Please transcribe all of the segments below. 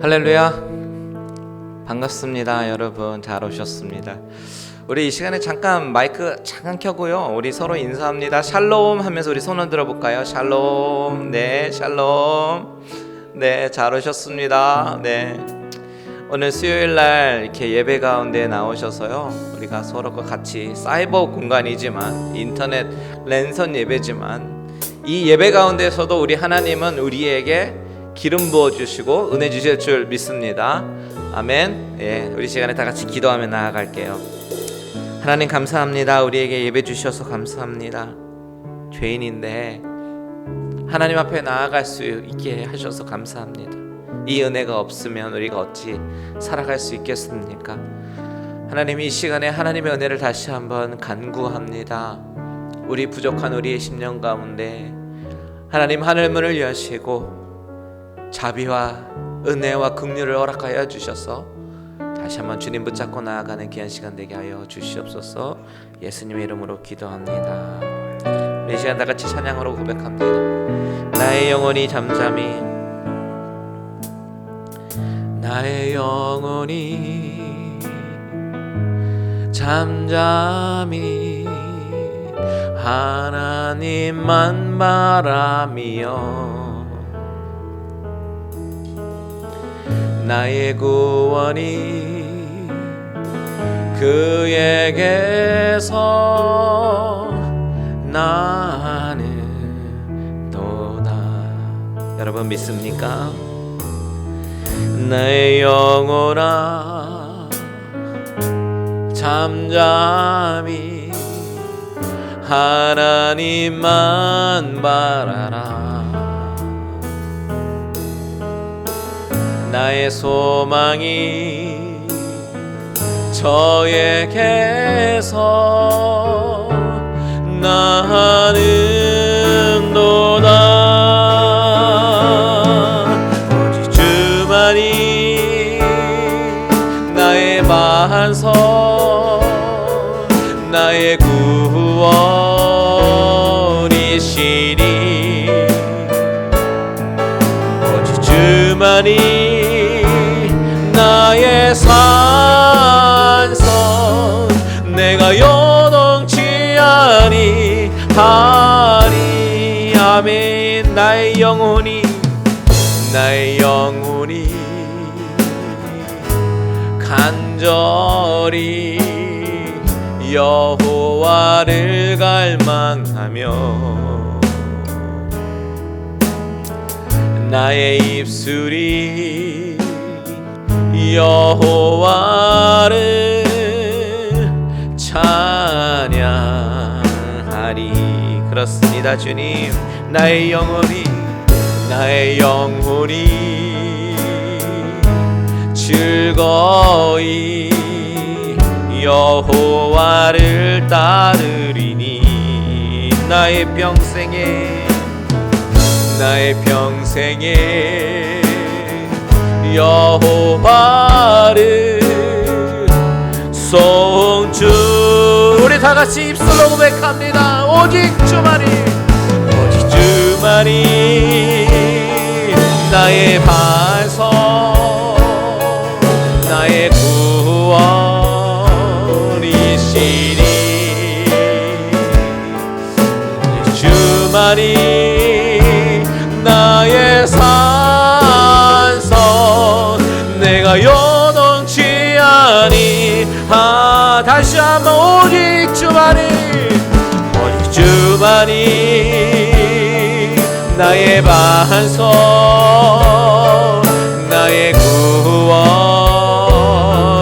할렐루야, 반갑습니다. 여러분 잘 오셨습니다. 우리 이 시간에 잠깐 마이크 잠깐 켜고요, 우리 서로 인사합니다. 샬롬 하면서 우리 손을 들어볼까요? 샬롬. 네, 샬롬. 네, 잘 오셨습니다. 네, 오늘 수요일날 이렇게 예배 가운데 나오셔서요, 우리가 서로가 같이 사이버 공간이지만 인터넷 랜선 예배지만 이 예배 가운데서도 우리 하나님은 우리에게 기름 부어주시고 은혜 주실 줄 믿습니다. 아멘. 예, 우리 시간에 다 같이 기도하며 나아갈게요. 하나님 감사합니다. 우리에게 예배 주셔서 감사합니다. 죄인인데 하나님 앞에 나아갈 수 있게 하셔서 감사합니다. 이 은혜가 없으면 우리가 어찌 살아갈 수 있겠습니까? 하나님, 이 시간에 하나님의 은혜를 다시 한번 간구합니다. 우리 부족한 우리의 심령 가운데 하나님 하늘문을 여시고 자비와 은혜와 긍휼을 허락하여 주셔서 다시 한번 주님 붙잡고 나아가는 귀한 시간 되게 하여 주시옵소서. 예수님의 이름으로 기도합니다. 이 시간 다 같이 찬양으로 고백합니다. 나의 영혼이 잠잠히, 나의 영혼이 잠잠히 하나님만 바라며 나의 구원이 그에게서 나는 도다. 여러분 믿습니까? 나의 영혼아 잠잠히 하나님만 바라라. 나의 소망이 저에게서 나는 도다. 오직 주만이 나의 반석, 나의 구원이시니 오직 주만이 나의 산성, 내가 요동치 아니하리. 아멘. 나의 영혼이 간절히 여호와를 갈망하며 나의 입술이 여호와를 찬양하리. 그렇습니다. 주님, 나의 영혼이 즐거이 여호와를 따르리니 나의 평생에 여호와를 송주. 우리 다 같이 입술로 고백합니다. 오직 주만이 나의 반석, 나의 구원이시니 주만이 나의 산성, 내가 요동치 아니하. 다시 한번 오직 주만이 나의 반석, 나의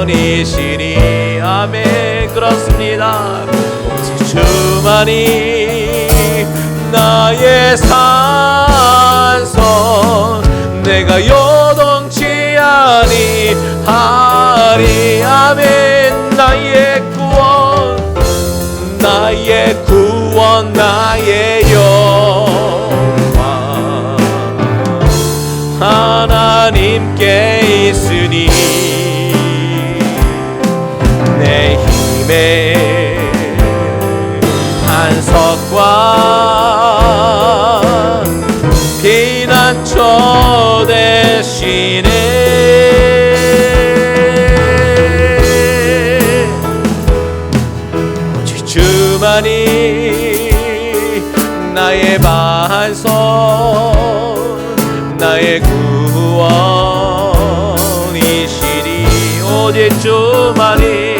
구원이시니. 아멘. 그렇습니다. 오직 주만이 나의 산성 내가 요동치 아니하리. 아멘. 나의 구원 나의 영광 하나님께 있으니 내 힘의 반석과 피난처 되시네. 오직 주만이 나의 반석 나의 구원이시리. 오직 주만이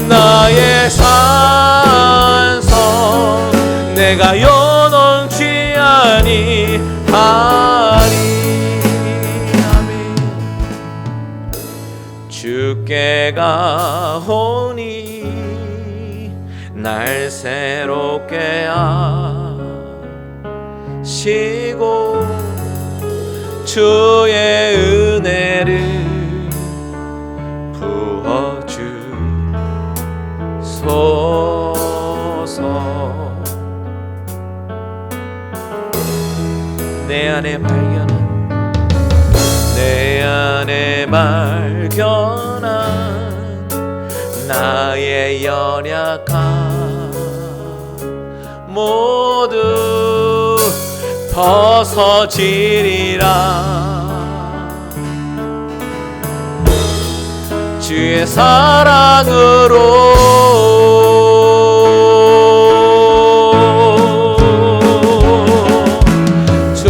나의 산성 내가 요동치 아니하리. 아멘. 주께 가오니 날 새롭게 하시고 주의 은혜를 부어주소서. 내 안에 발견한 나의 연약함 모두 벗어지리라. 주의 사랑으로 주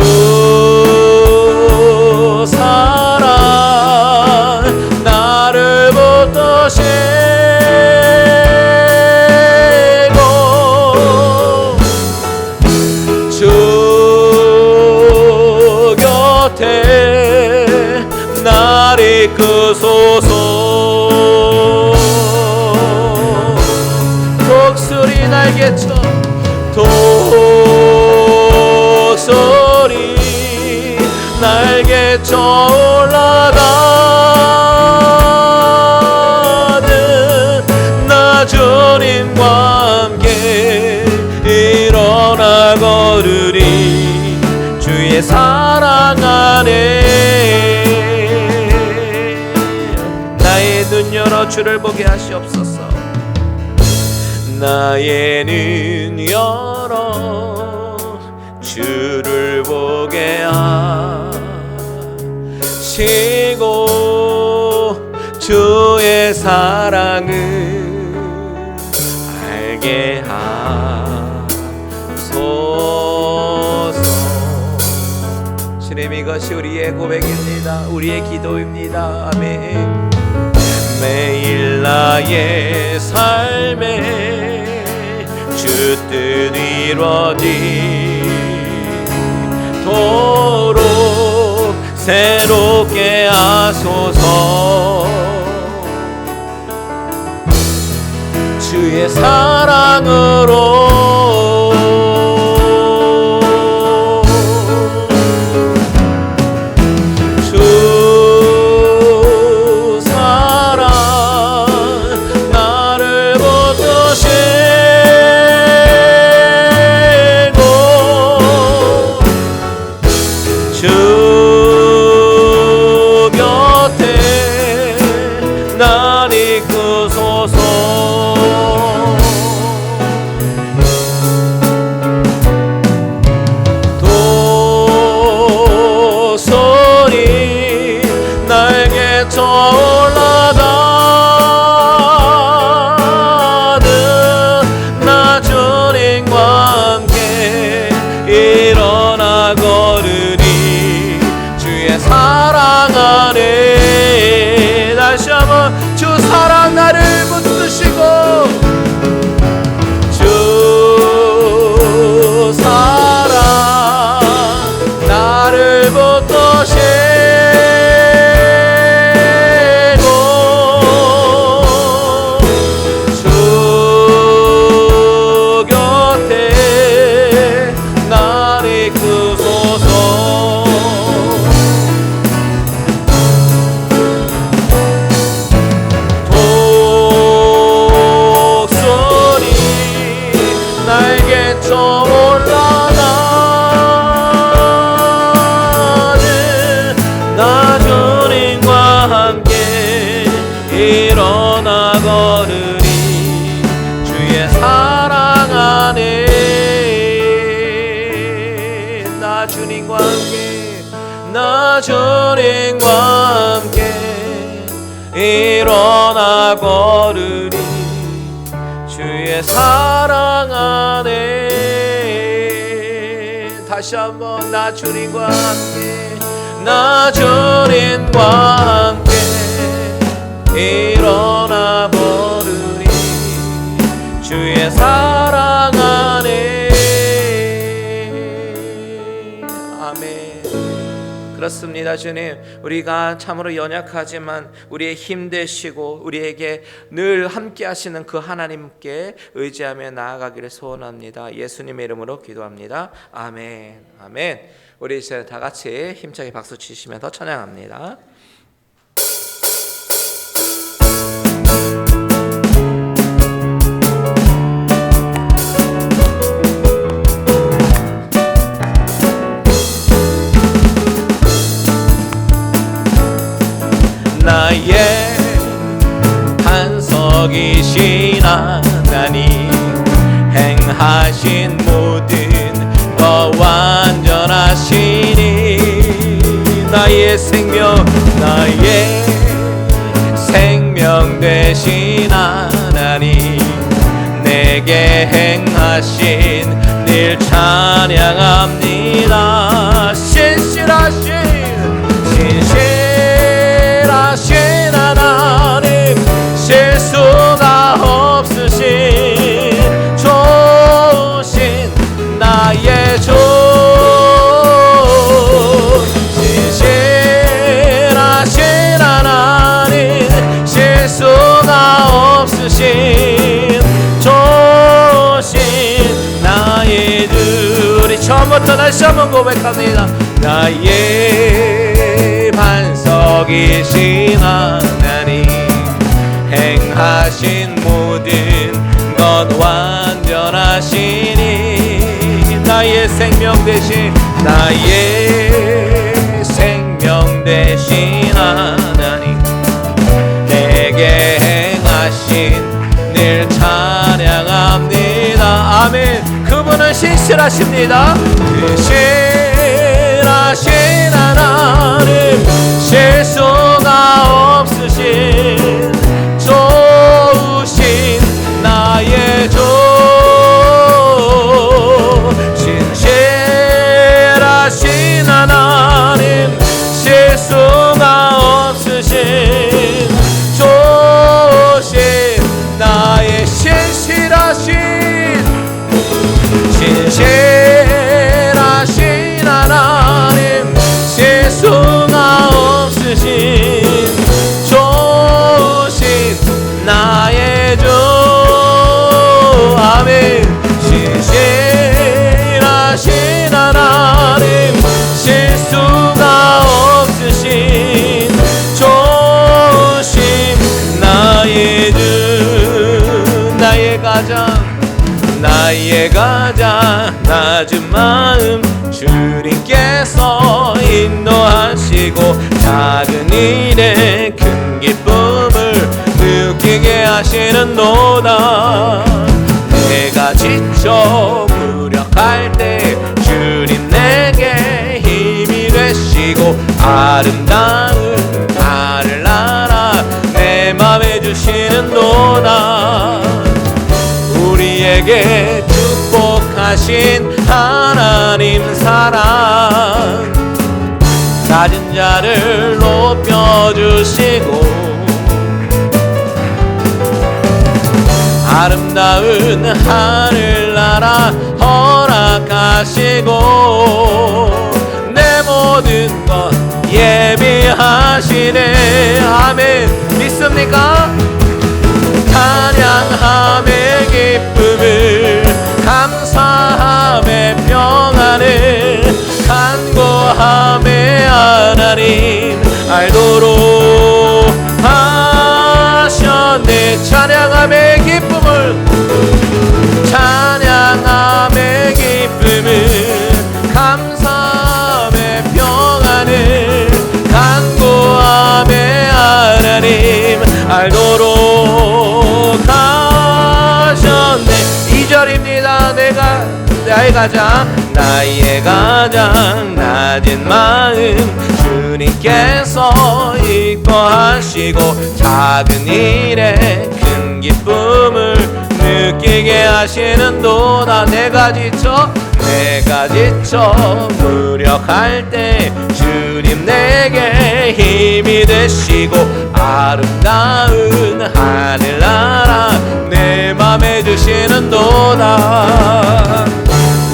사랑 나를 붙드시고 주 곁에 날 이끄소서. 독수리 날개쳐 독수리 날개쳐 올라가는 나 주님과 함께 일어나 걸으리. 주의 사랑 안에 나의 눈 열어 주를 보게 하시옵소서. 나의 눈 열어 주를 보게 하시고 주의 사랑을 알게 하소서. 주님, 이것이 우리의 고백입니다. 우리의 기도입니다. 아멘. 매일 나의 삶에 주 뜻 이루어지도록 새롭게 하소서. 주의 사랑으로 주 사랑 나를 붙드시고 주 곁에 날 이끄소서. 주님과 함께 나 주님과 함께 일어나 걸으리 주의 사랑 안에. 다시 한번 나 주님과 함께 나 주님과 함께 일어나 걸으리 주의 사랑 안에. 아멘. 그렇습니다. 주님, 우리가 참으로 연약하지만 우리의 힘 되시고 우리에게 늘 함께 하시는 그 하나님께 의지하며 나아가기를 소원합니다. 예수님의 이름으로 기도합니다. 아멘. 아멘. 우리 이제 다 같이 힘차게 박수 치시면서 찬양합니다. 나의 반석이신 하나님 행하신 모든 것 완전하시니 나의 생명 되신 하나님 내게 행하신 일 찬양합니다. 신실하신 하나님 실수가 없으신 좋으신 나의 주 신실하신 하나님 실수가 없으신 좋으신 나의 주. 우리 처음부터 다시 한번 고백합니다. 나의 반석이신 하나님 행하신 모든 것 완전하시니 나의 생명 되신 하나님 내게 행하신 일 찬양합니다. 아멘. 그분은 신실하십니다. 신실하신 하나님 실수가 없으신 좋으신 나의 주 신실하신 하나님 실수가 없으신 좋으신 나의 신실하신 하나님 실수가 없으신 좋으신 나의 주. 아멘. 신실하신 하나님 실수가 없으신 좋으신 나의 주. 나의 가장 낮은 마음 주님께서 인도하시고 작은 일에 큰 기쁨을 느끼게 하시는도다. 내가 지쳐 무력할 때 주님 내게 힘이 되시고 아름다운 나를 알아 내 맘에 주시는도다. 우리에게 축복하신 하나님 사랑 낮은 자를 높여주시고 아름다운 하늘나라 허락하시고 내 모든 것 예비하시네. 아멘. 믿습니까? 찬양함의 기쁨을 감사함의 평안을 간구함의 하나님 알도록 하셨네. 찬양함의 기쁨을 감사함의 평안을 간구함의 하나님 알도록 하셨네. 2절입니다. 내가 나의 가장 낮은 마음 주님께서 이뻐하시고 작은 일에 큰 기쁨을 느끼게 하시는도다. 내가 지쳐 무력할 때 주님 내게 힘이 되시고 아름다운 하늘나라 내 맘에 주시는도다.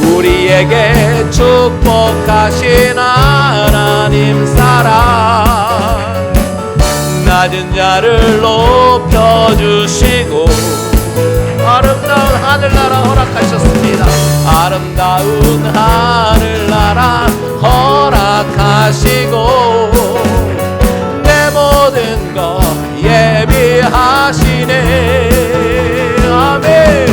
우리에게 축복하신 하나님 사랑 낮은 자를 높여주시고 아름다운 하늘나라 허락하셨습니다. 아름다운 하늘나라 허락하시고 내 모든 것 예비하시네. 아멘.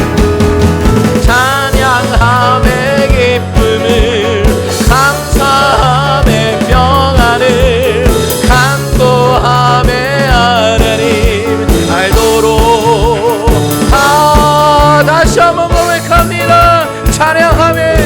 찬양함의 기쁨을 감사함의 평안을 간구함의 하나님 알도록 다시 한번 고백합니다. 찬양함의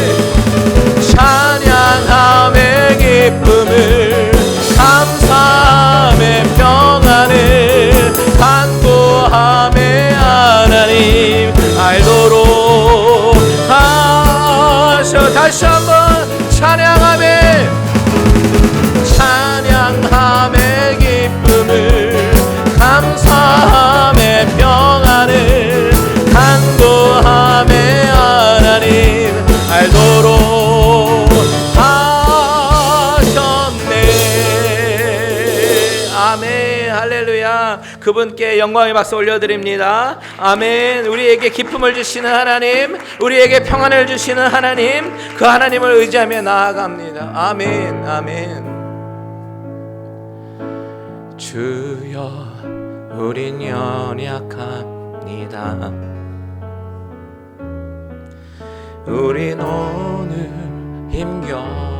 기쁨을 감사함의 평안을 간구함의 하나님 알도록 하셔. 다시 한번 찬양함의 기쁨을 감사함의 평안을 간구함의 하나님 알도록 하셨네. 아멘. 할렐루야. 그분께 영광의 박수 올려드립니다. 아멘. 우리에게 기쁨을 주시는 하나님, 우리에게 평안을 주시는 하나님, 그 하나님을 의지하며 나아갑니다. 아멘. 아멘. 주여 우린 연약합니다. 우린 오늘 힘겨워합니다.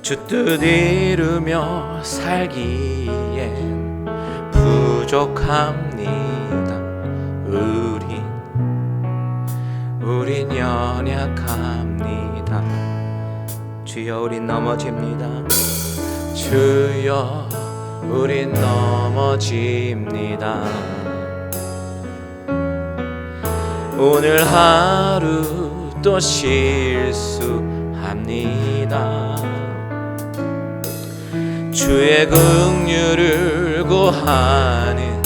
주 뜻 이루며 살기엔 부족합니다. 우린 연약합니다. 주여 우린 넘어집니다. 주여 우린 넘어집니다. 오늘 하루 또 실수합니다. 주의 긍휼을 구하는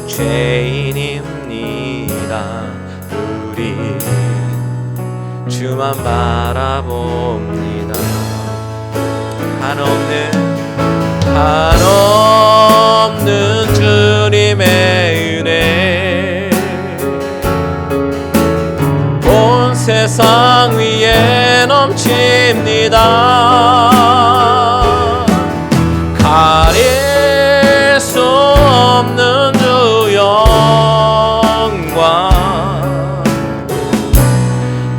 죄인입니다. 우리 주만 바라봅니다. 한없는 주님의 은혜 온 세상 위에 넘칩니다. 가릴 수 없는 주 영광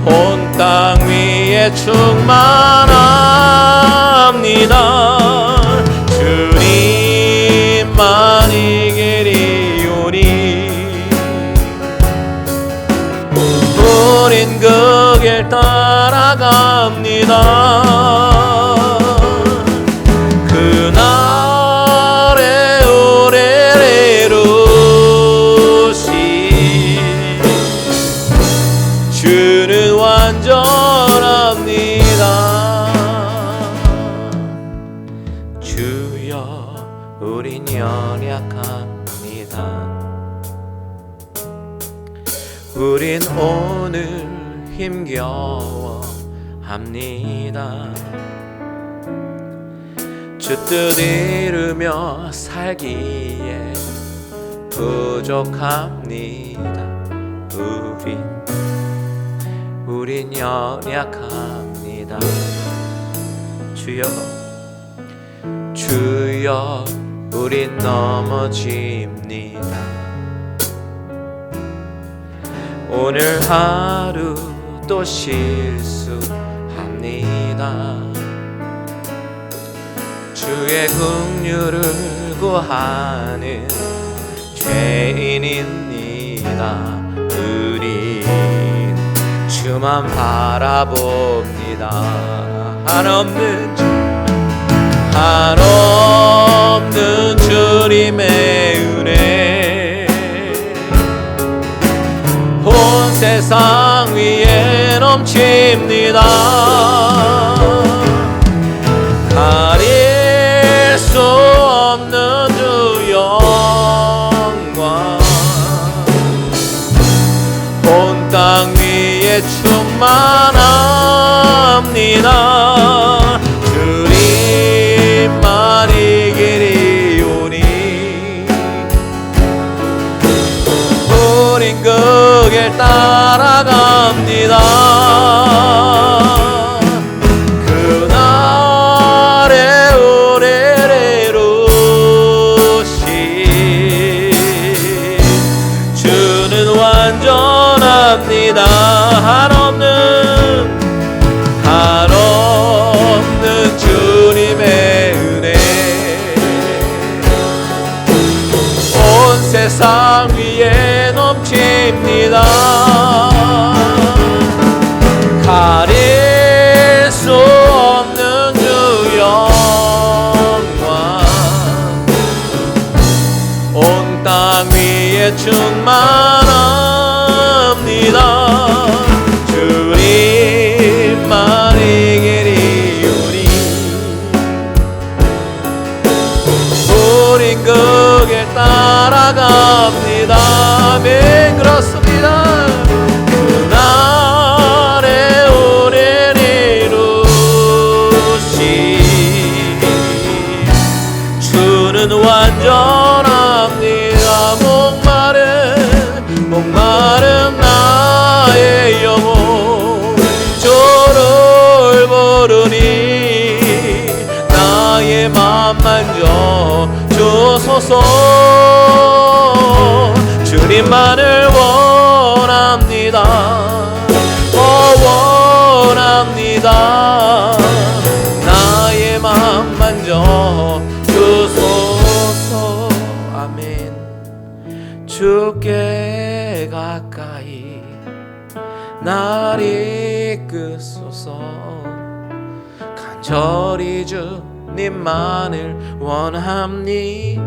온 땅 위에 충만합니다. 주님만이 길이오니 우린 그 길 따라갑니다. 그날에 우리를 이루시 주는 완전합니다. 주여 우린 연약합니다. 우린 오늘 힘겨워합니다. 주 뜻 이루며 살기에 부족합니다. 우린 연약합니다. 주여 우린 넘어집니다. 오늘 하루 또 실수합니다. 주의 긍휼을 구하는 죄인입니다. 우린 주만 바라봅니다. 한없는 주님의 은혜 온 세상 위에 넘칩니다. 가릴 수 없는 주 영광 온 땅 위에 충만합니다. 주님만이 길이오니 우린 그 길 따라갑니다. 그날의 우리를 이루신 주는 완전합니다. 한없는 주님의 은혜 온 세상 위에 넘칩니다. 가릴 수 없는 주 영광 온 땅 위에 충만합니다. 주님만이 길이오니 우린 그 길 따라갑니다. 아멘. 그렇습니다. 그날의 우리를 이루신 주는 완전합니다. 목마른 나의 영혼 주를 부르니 나의 맘 만져 주소서. 주님만을 원합니다. 원합니다. 나의 맘 만져 주소서. 아멘. 주께 가까이 날 이끄소서. 간절히 주님만을 원합니다.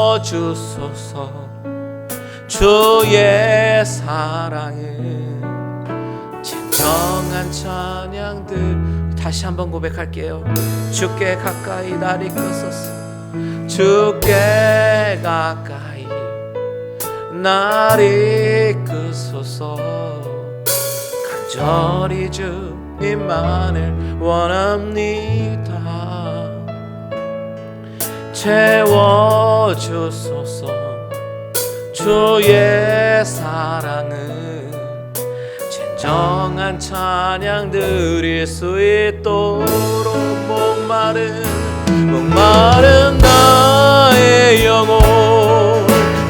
채워주소서. 주의 사랑은 진정한 찬양들. 다시 한번 고백할게요. 주께 가까이 날 이끄소서. 주께 가까이 날 이끄소서. 간절히 주님만을 원합니다. 채워주소서. 주의 사랑은 진정한 찬양 드릴 수 있도록 목마른 나의 영혼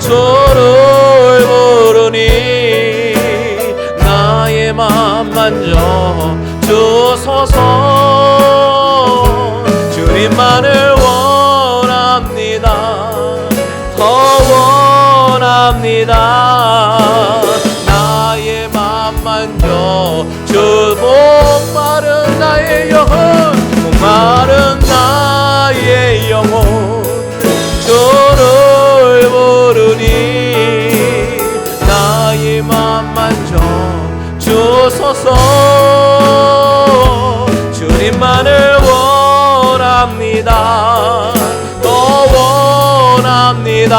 주를 부르니 나의 맘 만져 주소서. 주님만을 원합니다. 더 원합니다. 나의 맘 만져 주. 목마른 나의 영혼 목마른 나의 영혼 주를 부르니 나의 맘 만져 주소서. 주님만을 원합니다. 더 원합니다.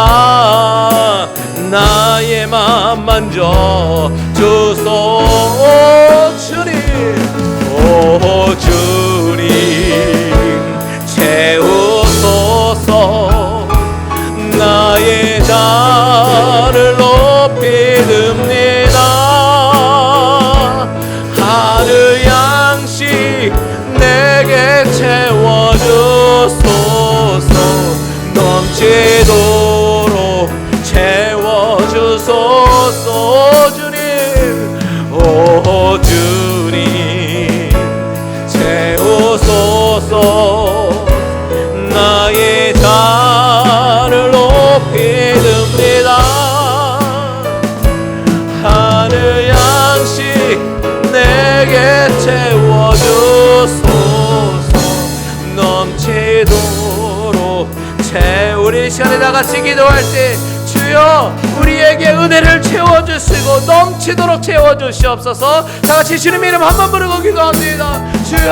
나의 맘 만져 주소서. 주님, 오 주님 채우소서. 나의 잔을 높이 듭니다. 하늘 양식 내게 채워주소서. 넘치도록 채워주소서. 주님, 오 주님 채우소서. 네, 우리 이 시간에 다 같이 기도할 때 주여 우리에게 은혜를 채워주시고 넘치도록 채워주시옵소서. 다 같이 주님 이름 한번 부르고 기도합니다. 주여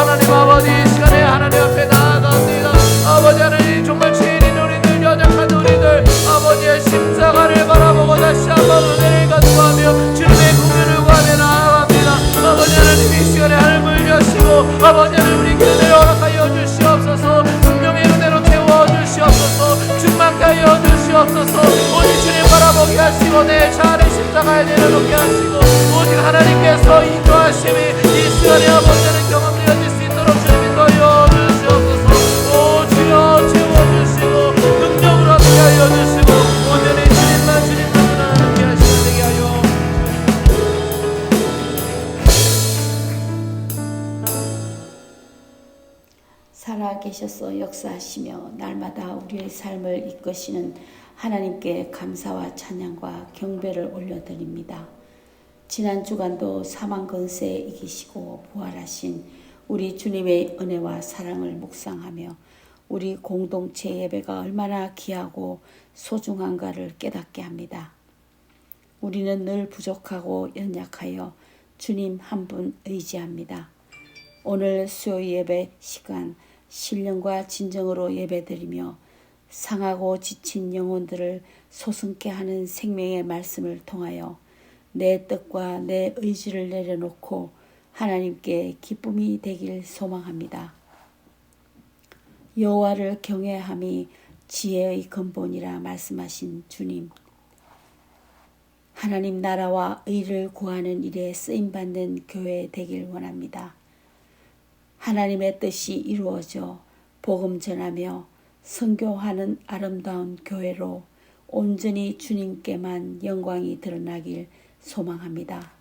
하나님 아버지 이 시간에 하나님 앞에 나아갑니다. 아버지 하나님 정말 죄인인 우리들 연약한 우리들 아버지의 십자가를 바라보고 다시 한번 은혜를 간구하며 주님의 긍휼을 구하며 나아갑니다. 아버지 하나님 이 시간에 하늘을 여시고 아버지 하나님 우리 은혜를 허락하여 주시옵소서. 분명히 은혜로 채워주시옵소서. 충만케 하여 주시옵소서. 오직 주님 바라보게 하시고 내 자아를 십자가에 내려놓게 하시고 오직 하나님께서 인도하심이 이 시간에 아버지 하나님 경험되어질 수 있도록 주님 인도하여 주시옵소서. 오 주여 채워주시고 능력으로 함께 하여 주시고 온전히 주님만 함께 하시게 되게 하여 살아계셔서 역사하시며 날마다 우리의 삶을 이끄시는 하나님께 감사와 찬양과 경배를 올려드립니다. 지난 주간도 사망 권세에 이기시고 부활하신 우리 주님의 은혜와 사랑을 묵상하며 우리 공동체 예배가 얼마나 귀하고 소중한가를 깨닫게 합니다. 우리는 늘 부족하고 연약하여 주님 한 분 의지합니다. 오늘 수요 예배 시간 신령과 진정으로 예배드리며 상하고 지친 영혼들을 소승케 하는 생명의 말씀을 통하여 내 뜻과 내 의지를 내려놓고 하나님께 기쁨이 되길 소망합니다. 여호와를 경외함이 지혜의 근본이라 말씀하신 주님, 하나님 나라와 의를 구하는 일에 쓰임받는 교회 되길 원합니다. 하나님의 뜻이 이루어져 복음 전하며 선교하는 아름다운 교회로 온전히 주님께만 영광이 드러나길 소망합니다.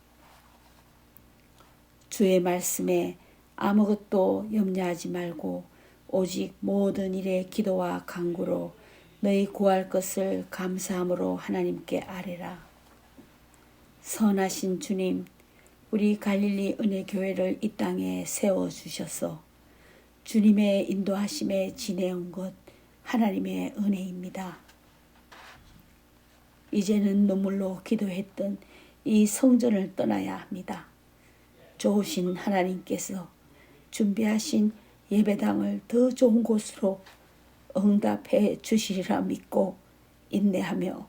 주의 말씀에 아무것도 염려하지 말고 오직 모든 일에 기도와 간구로 너희 구할 것을 감사함으로 하나님께 아뢰라. 선하신 주님, 우리 갈릴리 은혜교회를 이 땅에 세워주셔서 주님의 인도하심에 지내온 것 하나님의 은혜입니다. 이제는 눈물로 기도했던 이 성전을 떠나야 합니다. 좋으신 하나님께서 준비하신 예배당을 더 좋은 곳으로 응답해 주시리라 믿고 인내하며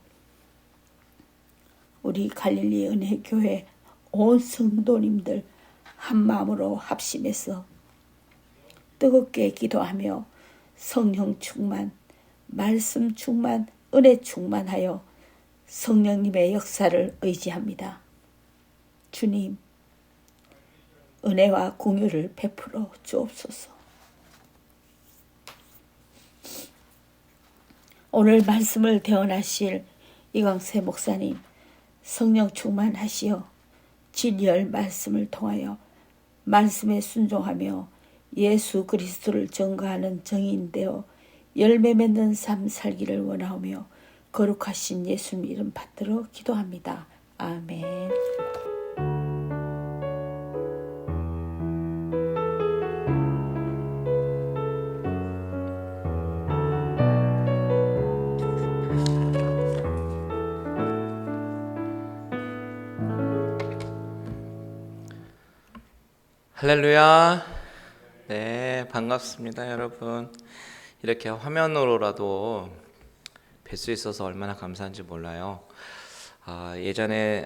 우리 갈릴리 은혜교회 온 성도님들 한 마음으로 합심해서 뜨겁게 기도하며 성령 충만, 말씀 충만, 은혜 충만하여 성령님의 역사를 의지합니다. 주님, 은혜와 공유를 베풀어 주옵소서. 오늘 말씀을 대언하실 이광세 목사님, 성령 충만하시어 진리의 말씀을 통하여 말씀에 순종하며 예수 그리스도를 전가하는 정인 되어 열매 맺는 삶 살기를 원하오며 거룩하신 예수님 이름 받들어 기도합니다. 아멘. 할렐루야. 네, 반갑습니다, 여러분. 이렇게 화면으로라도 뵐 수 있어서 얼마나 감사한지 몰라요. 예전에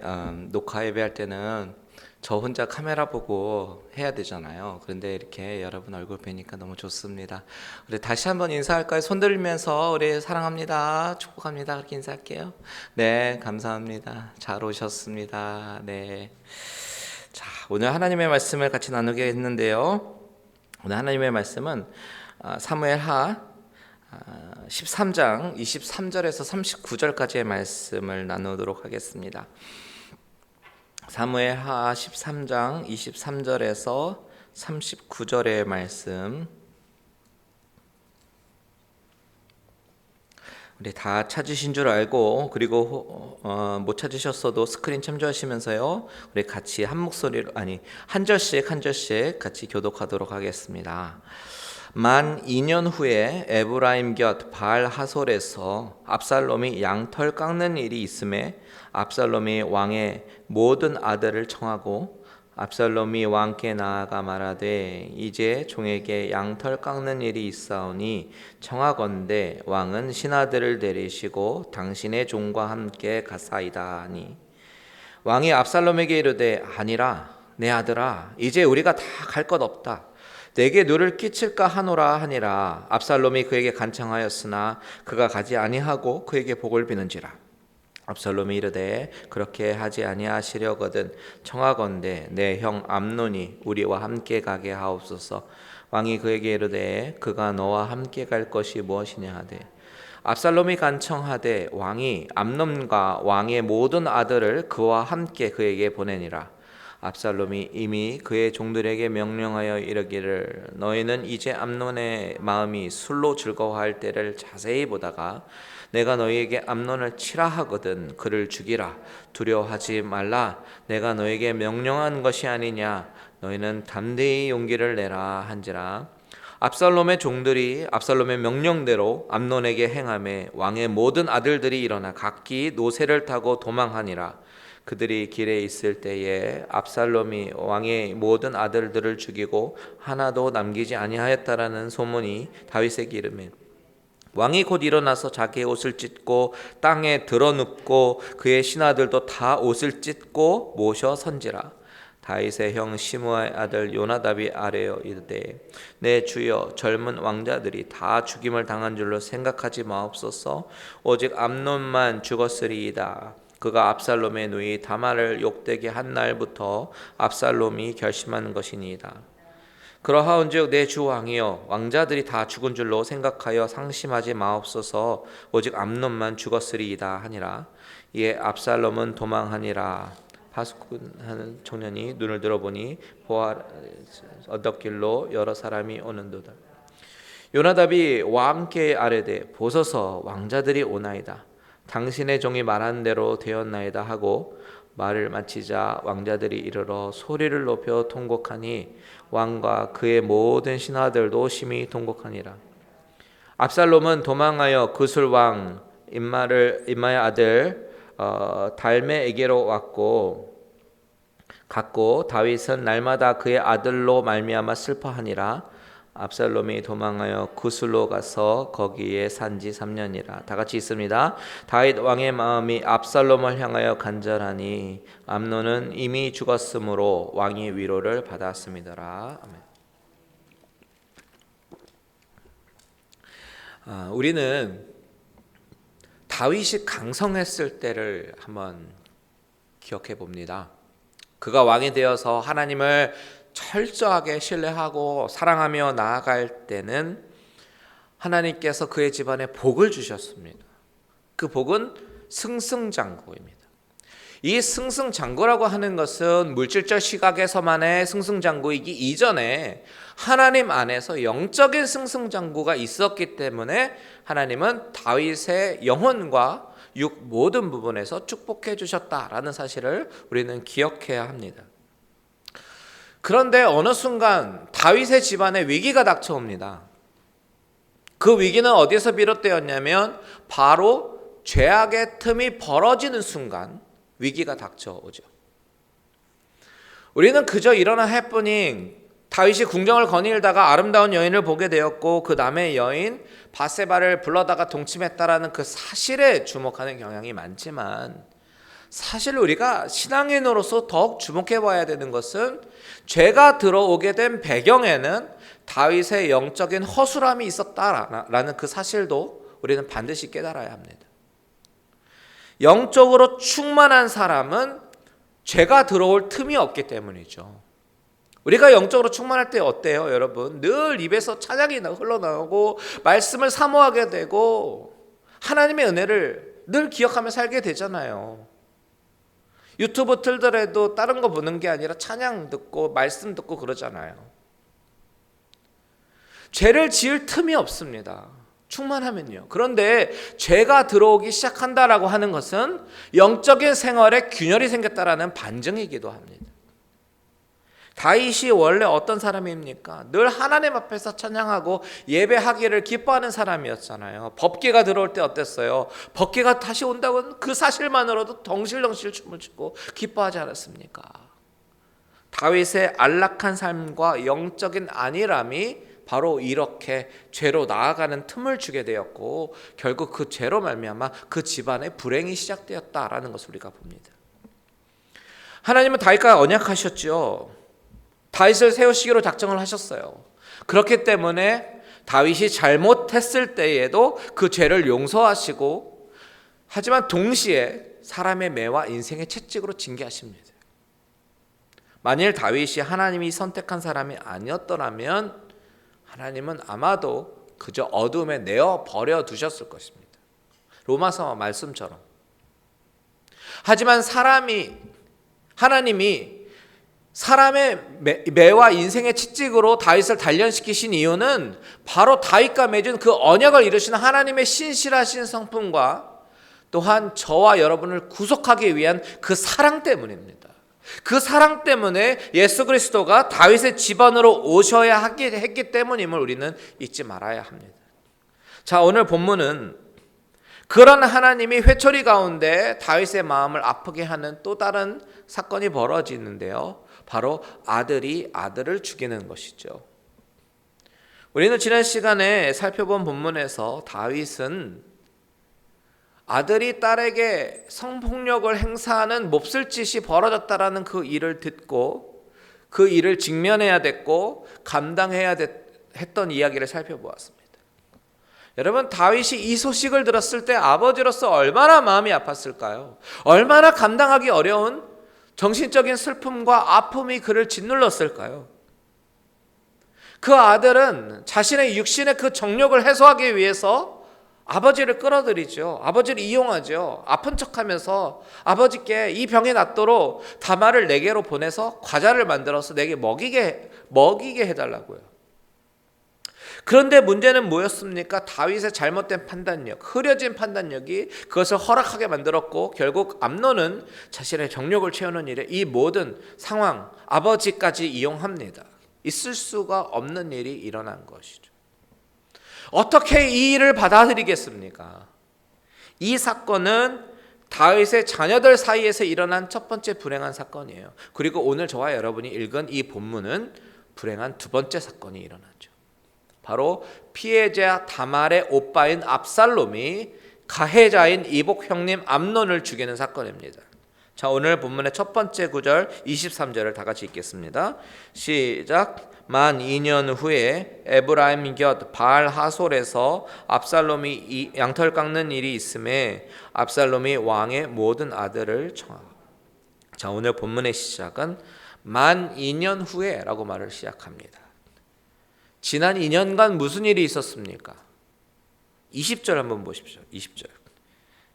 녹화 예배할 때는 저 혼자 카메라 보고 해야 되잖아요. 그런데 이렇게 여러분 얼굴 뵈니까 너무 좋습니다. 우리 다시 한번 인사할까요? 손 들면서 우리 사랑합니다, 축복합니다 그렇게 인사할게요. 네, 감사합니다. 잘 오셨습니다. 네. 자, 오늘 하나님의 말씀을 같이 나누게 했는데요. 오늘 하나님의 말씀은 사무엘하 13장 23절에서 39절까지의 말씀을 나누도록 하겠습니다. 사무엘하 13장 23절에서 39절의 말씀, 우리 다 찾으신 줄 알고, 그리고 못 찾으셨어도 스크린 참조하시면서요, 우리 같이 한 목소리로, 한 절씩 같이 교독하도록 하겠습니다. 만 2년 후에 에브라임 곁 바알 하솔에서 압살롬이 양털 깎는 일이 있음에 압살롬이 왕의 모든 아들을 청하고 압살롬이 왕께 나아가 말하되 이제 종에게 양털 깎는 일이 있사오니 청하건대 왕은 신하들을 내리시고 당신의 종과 함께 가사이다 하니 왕이 압살롬에게 이르되 아니라 내 아들아 이제 우리가 다 갈 것 없다 내게 누를 끼칠까 하노라 하니라. 압살롬이 그에게 간청하였으나 그가 가지 아니하고 그에게 복을 비는지라. 압살롬이 이르되 그렇게 하지 아니하시려거든 청하건대 내 형 암논이 우리와 함께 가게 하옵소서. 왕이 그에게 이르되 그가 너와 함께 갈 것이 무엇이냐 하되 압살롬이 간청하되 왕이 암논과 왕의 모든 아들을 그와 함께 그에게 보내니라. 압살롬이 이미 그의 종들에게 명령하여 이르기를 너희는 이제 암논의 마음이 술로 즐거워할 때를 자세히 보다가 내가 너희에게 암논을 치라 하거든 그를 죽이라 두려워하지 말라 내가 너희에게 명령한 것이 아니냐 너희는 담대히 용기를 내라 한지라. 압살롬의 종들이 압살롬의 명령대로 암논에게 행하매 왕의 모든 아들들이 일어나 각기 노새를 타고 도망하니라. 그들이 길에 있을 때에 압살롬이 왕의 모든 아들들을 죽이고 하나도 남기지 아니하였다라는 소문이 다윗에게 이르매 왕이 곧 일어나서 자기의 옷을 찢고 땅에 드러눕고 그의 신하들도 다 옷을 찢고 모셔 선지라. 다윗의 형 시므아의 아들 요나답이 아뢰어 이르되 내 주여 젊은 왕자들이 다 죽임을 당한 줄로 생각하지 마옵소서. 오직 암논만 죽었으리이다. 그가 압살롬의 누이 다말을 욕되게 한 날부터 압살롬이 결심한 것이니이다. 그러하온즉 내 주 왕이여 왕자들이 다 죽은 줄로 생각하여 상심하지 마옵소서. 오직 암논만 죽었으리이다 하니라. 이에 압살롬은 도망하니라. 파수꾼하는 청년이 눈을 들어보니 보아 언덕길로 여러 사람이 오는도다. 요나답이 왕께 아뢰되 보소서 왕자들이 오나이다. 당신의 종이 말한 대로 되었나이다 하고 말을 마치자 왕자들이 이르러 소리를 높여 통곡하니 왕과 그의 모든 신하들도 심히 통곡하니라. 압살롬은 도망하여 그술 왕 임마의 아들 달메에게로 갔고 다윗은 날마다 그의 아들로 말미암아 슬퍼하니라. 압살롬이 도망하여 구술로 가서 거기에 산지 3년이라. 다 같이 있습니다. 다윗 왕의 마음이 압살롬을 향하여 간절하니 암논은 이미 죽었으므로 왕이 위로를 받았습니다라. 아멘. 우리는 다윗이 강성했을 때를 한번 기억해 봅니다. 그가 왕이 되어서 하나님을 철저하게 신뢰하고 사랑하며 나아갈 때는 하나님께서 그의 집안에 복을 주셨습니다. 그 복은 승승장구입니다. 이 승승장구라고 하는 것은 물질적 시각에서만의 승승장구이기 이전에 하나님 안에서 영적인 승승장구가 있었기 때문에 하나님은 다윗의 영혼과 육 모든 부분에서 축복해 주셨다라는 사실을 우리는 기억해야 합니다. 그런데 어느 순간 다윗의 집안에 위기가 닥쳐옵니다. 그 위기는 어디서 비롯되었냐면 바로 죄악의 틈이 벌어지는 순간 위기가 닥쳐오죠. 우리는 그저 일어난 해프닝, 다윗이 궁정을 거닐다가 아름다운 여인을 보게 되었고 그 남의 여인 바세바를 불러다가 동침했다라는 그 사실에 주목하는 경향이 많지만 사실 우리가 신앙인으로서 더욱 주목해 봐야 되는 것은 죄가 들어오게 된 배경에는 다윗의 영적인 허술함이 있었다라는 그 사실도 우리는 반드시 깨달아야 합니다. 영적으로 충만한 사람은 죄가 들어올 틈이 없기 때문이죠. 우리가 영적으로 충만할 때 어때요, 여러분? 늘 입에서 찬양이 흘러나오고 말씀을 사모하게 되고 하나님의 은혜를 늘 기억하며 살게 되잖아요. 유튜브 틀더라도 다른 거 보는 게 아니라 찬양 듣고 말씀 듣고 그러잖아요. 죄를 지을 틈이 없습니다. 충만하면요. 그런데 죄가 들어오기 시작한다라고 하는 것은 영적인 생활에 균열이 생겼다라는 반증이기도 합니다. 다윗이 원래 어떤 사람입니까? 늘 하나님 앞에서 찬양하고 예배하기를 기뻐하는 사람이었잖아요. 법궤가 들어올 때 어땠어요? 법궤가 다시 온다고 그 사실만으로도 덩실덩실 춤을 추고 기뻐하지 않았습니까? 다윗의 안락한 삶과 영적인 안일함이 바로 이렇게 죄로 나아가는 틈을 주게 되었고 결국 그 죄로 말미암아 그 집안의 불행이 시작되었다라는 것을 우리가 봅니다. 하나님은 다윗과 언약하셨죠. 다윗을 세우시기로 작정을 하셨어요. 그렇기 때문에 다윗이 잘못했을 때에도 그 죄를 용서하시고 하지만 동시에 사람의 매와 인생의 채찍으로 징계하십니다. 만일 다윗이 하나님이 선택한 사람이 아니었더라면 하나님은 아마도 그저 어둠에 내어 버려 두셨을 것입니다. 로마서 말씀처럼. 하지만 하나님이 사람의 매와 인생의 채찍으로 다윗을 단련시키신 이유는 바로 다윗과 맺은 그 언약을 이루시는 하나님의 신실하신 성품과 또한 저와 여러분을 구속하기 위한 그 사랑 때문입니다. 그 사랑 때문에 예수 그리스도가 다윗의 집안으로 오셔야 했기 때문임을 우리는 잊지 말아야 합니다. 자, 오늘 본문은 그런 하나님이 회초리 가운데 다윗의 마음을 아프게 하는 또 다른 사건이 벌어지는데요. 바로 아들이 아들을 죽이는 것이죠. 우리는 지난 시간에 살펴본 본문에서 다윗은 아들이 딸에게 성폭력을 행사하는 몹쓸 짓이 벌어졌다라는 그 일을 듣고 그 일을 직면해야 됐고 감당해야 했던 이야기를 살펴보았습니다. 여러분, 다윗이 이 소식을 들었을 때 아버지로서 얼마나 마음이 아팠을까요? 얼마나 감당하기 어려운 정신적인 슬픔과 아픔이 그를 짓눌렀을까요? 그 아들은 자신의 육신의 그 정욕을 해소하기 위해서 아버지를 끌어들이죠. 아버지를 이용하죠. 아픈 척하면서 아버지께 이 병이 낫도록 다말을 내게로 보내서 과자를 만들어서 내게 먹이게 해달라고요. 그런데 문제는 뭐였습니까? 다윗의 잘못된 판단력, 흐려진 판단력이 그것을 허락하게 만들었고 결국 암논은 자신의 정욕을 채우는 일에 이 모든 상황, 아버지까지 이용합니다. 있을 수가 없는 일이 일어난 것이죠. 어떻게 이 일을 받아들이겠습니까? 이 사건은 다윗의 자녀들 사이에서 일어난 첫 번째 불행한 사건이에요. 그리고 오늘 저와 여러분이 읽은 이 본문은 불행한 두 번째 사건이 일어나죠. 바로 피해자 다말의 오빠인 압살롬이 가해자인 이복 형님 암논을 죽이는 사건입니다. 자, 오늘 본문의 첫 번째 구절 23절을 다 같이 읽겠습니다. 시작. 만 2년 후에 에브라임 곁 바알 하솔에서 압살롬이 양털 깎는 일이 있음에 압살롬이 왕의 모든 아들을 청하고. 자, 오늘 본문의 시작은 만 2년 후에라고 말을 시작합니다. 지난 2년간 무슨 일이 있었습니까? 20절 한번 보십시오. 20절.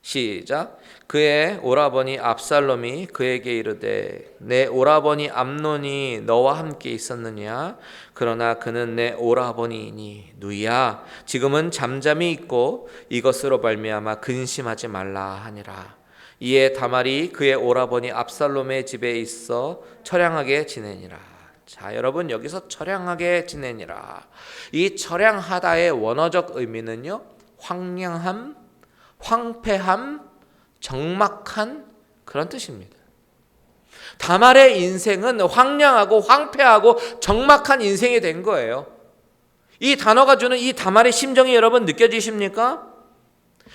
시작. 그의 오라버니 압살롬이 그에게 이르되 내 오라버니 암논이 너와 함께 있었느냐? 그러나 그는 내 오라버니이니 누이야 지금은 잠잠히 있고 이것으로 말미암아 근심하지 말라 하니라. 이에 다말이 그의 오라버니 압살롬의 집에 있어 처량하게 지내니라. 자, 여러분, 여기서 처량하게 지내니라. 이 처량하다의 원어적 의미는요, 황량함, 황폐함, 적막한 그런 뜻입니다. 다말의 인생은 황량하고 황폐하고 적막한 인생이 된 거예요. 이 단어가 주는 이 다말의 심정이 여러분 느껴지십니까?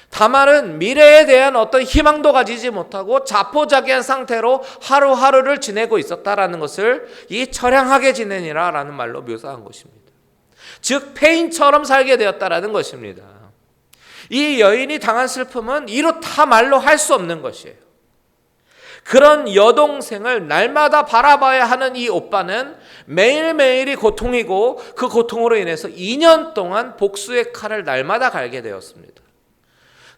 다말은 미래에 대한 어떤 희망도 가지지 못하고 자포자기한 상태로 하루하루를 지내고 있었다라는 것을 이 처량하게 지내니라 라는 말로 묘사한 것입니다. 즉 폐인처럼 살게 되었다라는 것입니다. 이 여인이 당한 슬픔은 이루 다 말로 할 수 없는 것이에요. 그런 여동생을 날마다 바라봐야 하는 이 오빠는 매일매일이 고통이고 그 고통으로 인해서 2년 동안 복수의 칼을 날마다 갈게 되었습니다.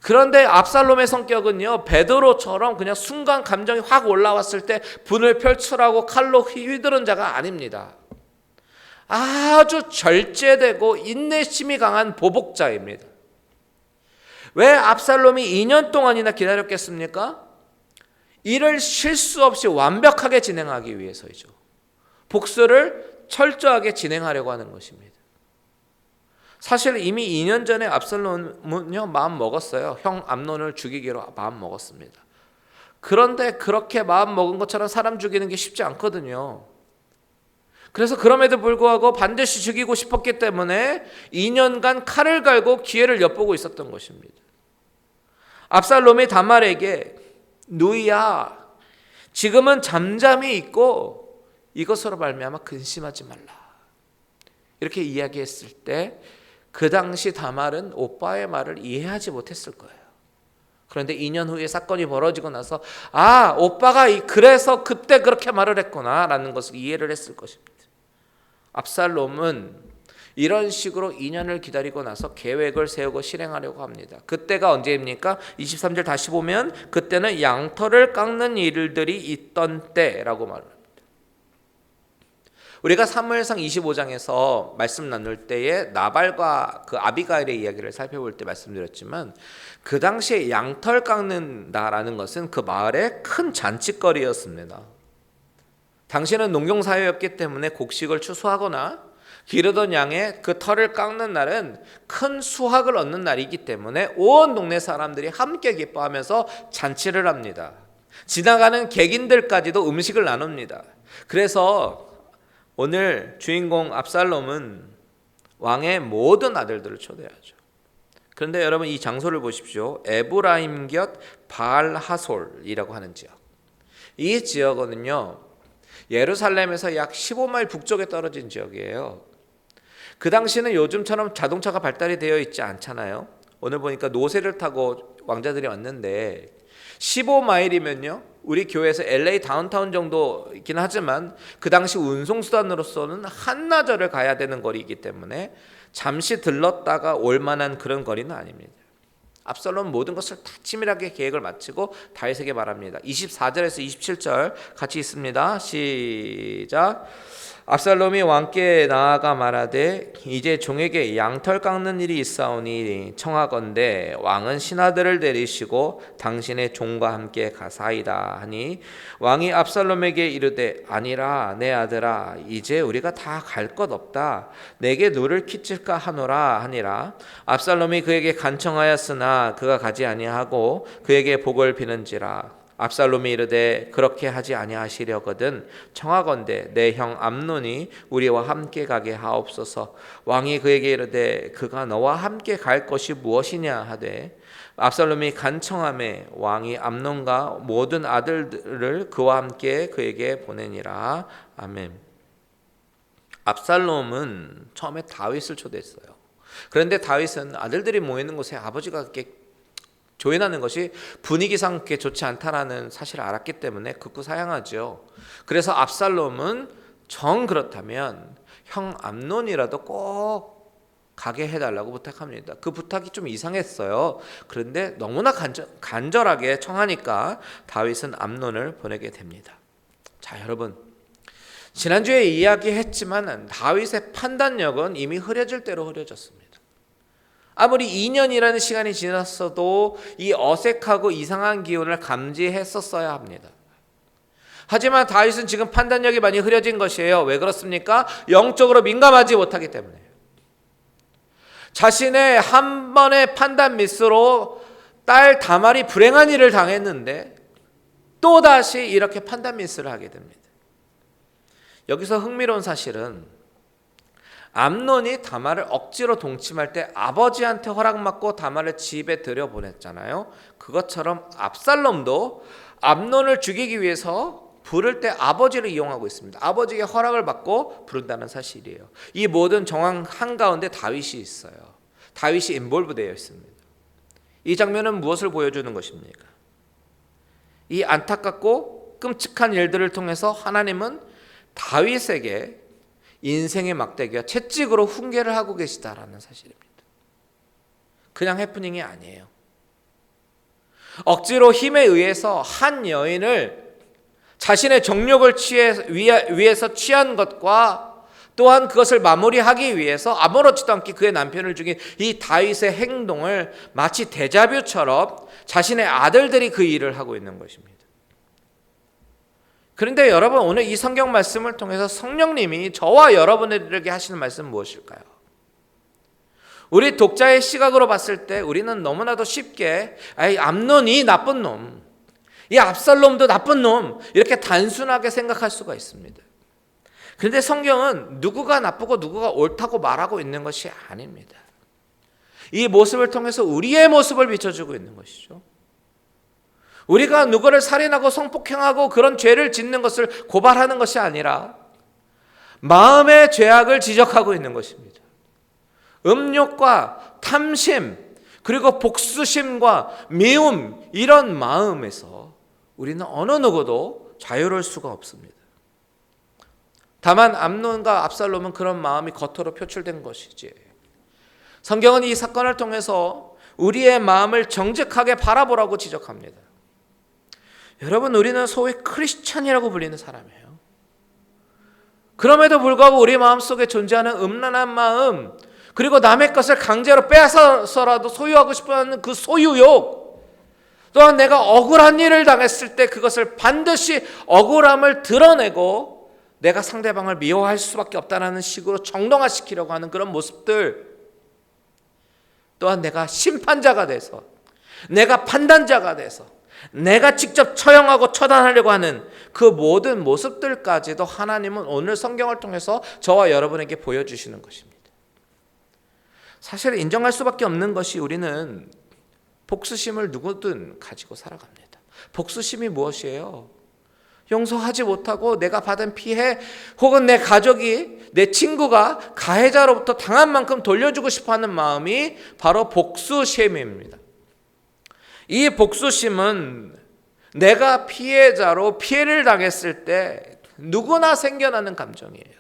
그런데 압살롬의 성격은요, 베드로처럼 그냥 순간 감정이 확 올라왔을 때 분을 펼치라고 칼로 휘두른 자가 아닙니다. 아주 절제되고 인내심이 강한 보복자입니다. 왜 압살롬이 2년 동안이나 기다렸겠습니까? 일을 실수 없이 완벽하게 진행하기 위해서이죠. 복수를 철저하게 진행하려고 하는 것입니다. 사실 이미 2년 전에 압살롬은요 마음 먹었어요. 형 암논을 죽이기로 마음 먹었습니다. 그런데 그렇게 마음 먹은 것처럼 사람 죽이는 게 쉽지 않거든요. 그래서 그럼에도 불구하고 반드시 죽이고 싶었기 때문에 2년간 칼을 갈고 기회를 엿보고 있었던 것입니다. 압살롬이 다말에게 누이야, 지금은 잠잠히 있고 이것으로 말미암아 근심하지 말라, 이렇게 이야기했을 때 그 당시 다말은 오빠의 말을 이해하지 못했을 거예요. 그런데 2년 후에 사건이 벌어지고 나서 오빠가 그래서 그때 그렇게 말을 했구나 라는 것을 이해를 했을 것입니다. 압살롬은 이런 식으로 2년을 기다리고 나서 계획을 세우고 실행하려고 합니다. 그때가 언제입니까? 23절 다시 보면 그때는 양털을 깎는 일들이 있던 때라고 말합니다. 우리가 사무엘상 25장에서 말씀 나눌 때에 나발과 그 아비가일의 이야기를 살펴볼 때 말씀드렸지만 그 당시에 양털 깎는다라는 것은 그 마을의 큰 잔치거리였습니다. 당시에는 농경사회였기 때문에 곡식을 추수하거나 기르던 양의 그 털을 깎는 날은 큰 수확을 얻는 날이기 때문에 온 동네 사람들이 함께 기뻐하면서 잔치를 합니다. 지나가는 객인들까지도 음식을 나눕니다. 그래서 오늘 주인공 압살롬은 왕의 모든 아들들을 초대하죠. 그런데 여러분 이 장소를 보십시오. 에브라임 곁 바알하솔이라고 하는 지역. 이 지역은요 예루살렘에서 약 15마일 북쪽에 떨어진 지역이에요. 그 당시는 요즘처럼 자동차가 발달이 되어 있지 않잖아요. 오늘 보니까 노새를 타고 왕자들이 왔는데 15마일이면요 우리 교회에서 LA 다운타운 정도이긴 하지만 그 당시 운송수단으로서는 한나절을 가야 되는 거리이기 때문에 잠시 들렀다가 올 만한 그런 거리는 아닙니다. 압살롬은 모든 것을 다 치밀하게 계획을 마치고 다윗에게 말합니다. 24절에서 27절 같이 있습니다. 시작. 압살롬이 왕께 나아가 말하되 이제 종에게 양털 깎는 일이 있사오니 청하건대 왕은 신하들을 내리시고 당신의 종과 함께 가사이다 하니 왕이 압살롬에게 이르되 아니라 내 아들아 이제 우리가 다 갈 것 없다 내게 누를 끼칠까 하노라 하니라. 압살롬이 그에게 간청하였으나 그가 가지 아니하고 그에게 복을 비는지라. 압살롬이 이르되 그렇게 하지 아니하시려거든 청하건대 내 형 암논이 우리와 함께 가게 하옵소서. 왕이 그에게 이르되 그가 너와 함께 갈 것이 무엇이냐 하되 압살롬이 간청하매 왕이 암논과 모든 아들들을 그와 함께 그에게 보내니라. 아멘. 압살롬은 처음에 다윗을 초대했어요. 그런데 다윗은 아들들이 모이는 곳에 아버지가 그렇게 조인하는 것이 분위기상 그렇게 좋지 않다라는 사실을 알았기 때문에 극구 사양하죠. 그래서 압살롬은 정 그렇다면 형 암논이라도 꼭 가게 해달라고 부탁합니다. 그 부탁이 좀 이상했어요. 그런데 너무나 간절하게 청하니까 다윗은 암논을 보내게 됩니다. 자, 여러분 지난주에 이야기했지만 다윗의 판단력은 이미 흐려질 대로 흐려졌습니다. 아무리 2년이라는 시간이 지났어도 이 어색하고 이상한 기운을 감지했었어야 합니다. 하지만 다윗은 지금 판단력이 많이 흐려진 것이에요. 왜 그렇습니까? 영적으로 민감하지 못하기 때문에. 자신의 한 번의 판단 미스로 딸 다말이 불행한 일을 당했는데 또다시 이렇게 판단 미스를 하게 됩니다. 여기서 흥미로운 사실은 암논이 다말을 억지로 동침할 때 아버지한테 허락받고 다말을 집에 들여보냈잖아요. 그것처럼 압살롬도 암논을 죽이기 위해서 부를 때 아버지를 이용하고 있습니다. 아버지의 허락을 받고 부른다는 사실이에요. 이 모든 정황 한가운데 다윗이 있어요. 다윗이 인볼브되어 있습니다. 이 장면은 무엇을 보여주는 것입니까? 이 안타깝고 끔찍한 일들을 통해서 하나님은 다윗에게 인생의 막대기와 채찍으로 훈계를 하고 계시다라는 사실입니다. 그냥 해프닝이 아니에요. 억지로 힘에 의해서 한 여인을 자신의 정욕을 위해서 취한 것과 또한 그것을 마무리하기 위해서 아무렇지도 않게 그의 남편을 죽인 이 다윗의 행동을 마치 데자뷰처럼 자신의 아들들이 그 일을 하고 있는 것입니다. 그런데 여러분, 오늘 이 성경 말씀을 통해서 성령님이 저와 여러분에게 하시는 말씀은 무엇일까요? 우리 독자의 시각으로 봤을 때 우리는 너무나도 쉽게 암논이 나쁜 놈, 이 압살롬도 나쁜 놈, 이렇게 단순하게 생각할 수가 있습니다. 그런데 성경은 누구가 나쁘고 누구가 옳다고 말하고 있는 것이 아닙니다. 이 모습을 통해서 우리의 모습을 비춰주고 있는 것이죠. 우리가 누구를 살인하고 성폭행하고 그런 죄를 짓는 것을 고발하는 것이 아니라 마음의 죄악을 지적하고 있는 것입니다. 음욕과 탐심, 그리고 복수심과 미움, 이런 마음에서 우리는 어느 누구도 자유로울 수가 없습니다. 다만 암논과 압살롬은 그런 마음이 겉으로 표출된 것이지, 성경은 이 사건을 통해서 우리의 마음을 정직하게 바라보라고 지적합니다. 여러분, 우리는 소위 크리스찬이라고 불리는 사람이에요. 그럼에도 불구하고 우리 마음속에 존재하는 음란한 마음, 그리고 남의 것을 강제로 빼앗아서라도 소유하고 싶어하는 그 소유욕, 또한 내가 억울한 일을 당했을 때 그것을 반드시 억울함을 드러내고 내가 상대방을 미워할 수밖에 없다는 식으로 정당화시키려고 하는 그런 모습들, 또한 내가 심판자가 돼서, 내가 판단자가 돼서, 내가 직접 처형하고 처단하려고 하는 그 모든 모습들까지도 하나님은 오늘 성경을 통해서 저와 여러분에게 보여주시는 것입니다. 사실 인정할 수밖에 없는 것이, 우리는 복수심을 누구든 가지고 살아갑니다. 복수심이 무엇이에요? 용서하지 못하고 내가 받은 피해, 혹은 내 가족이, 내 친구가 가해자로부터 당한 만큼 돌려주고 싶어하는 마음이 바로 복수심입니다. 이 복수심은 내가 피해자로 피해를 당했을 때 누구나 생겨나는 감정이에요.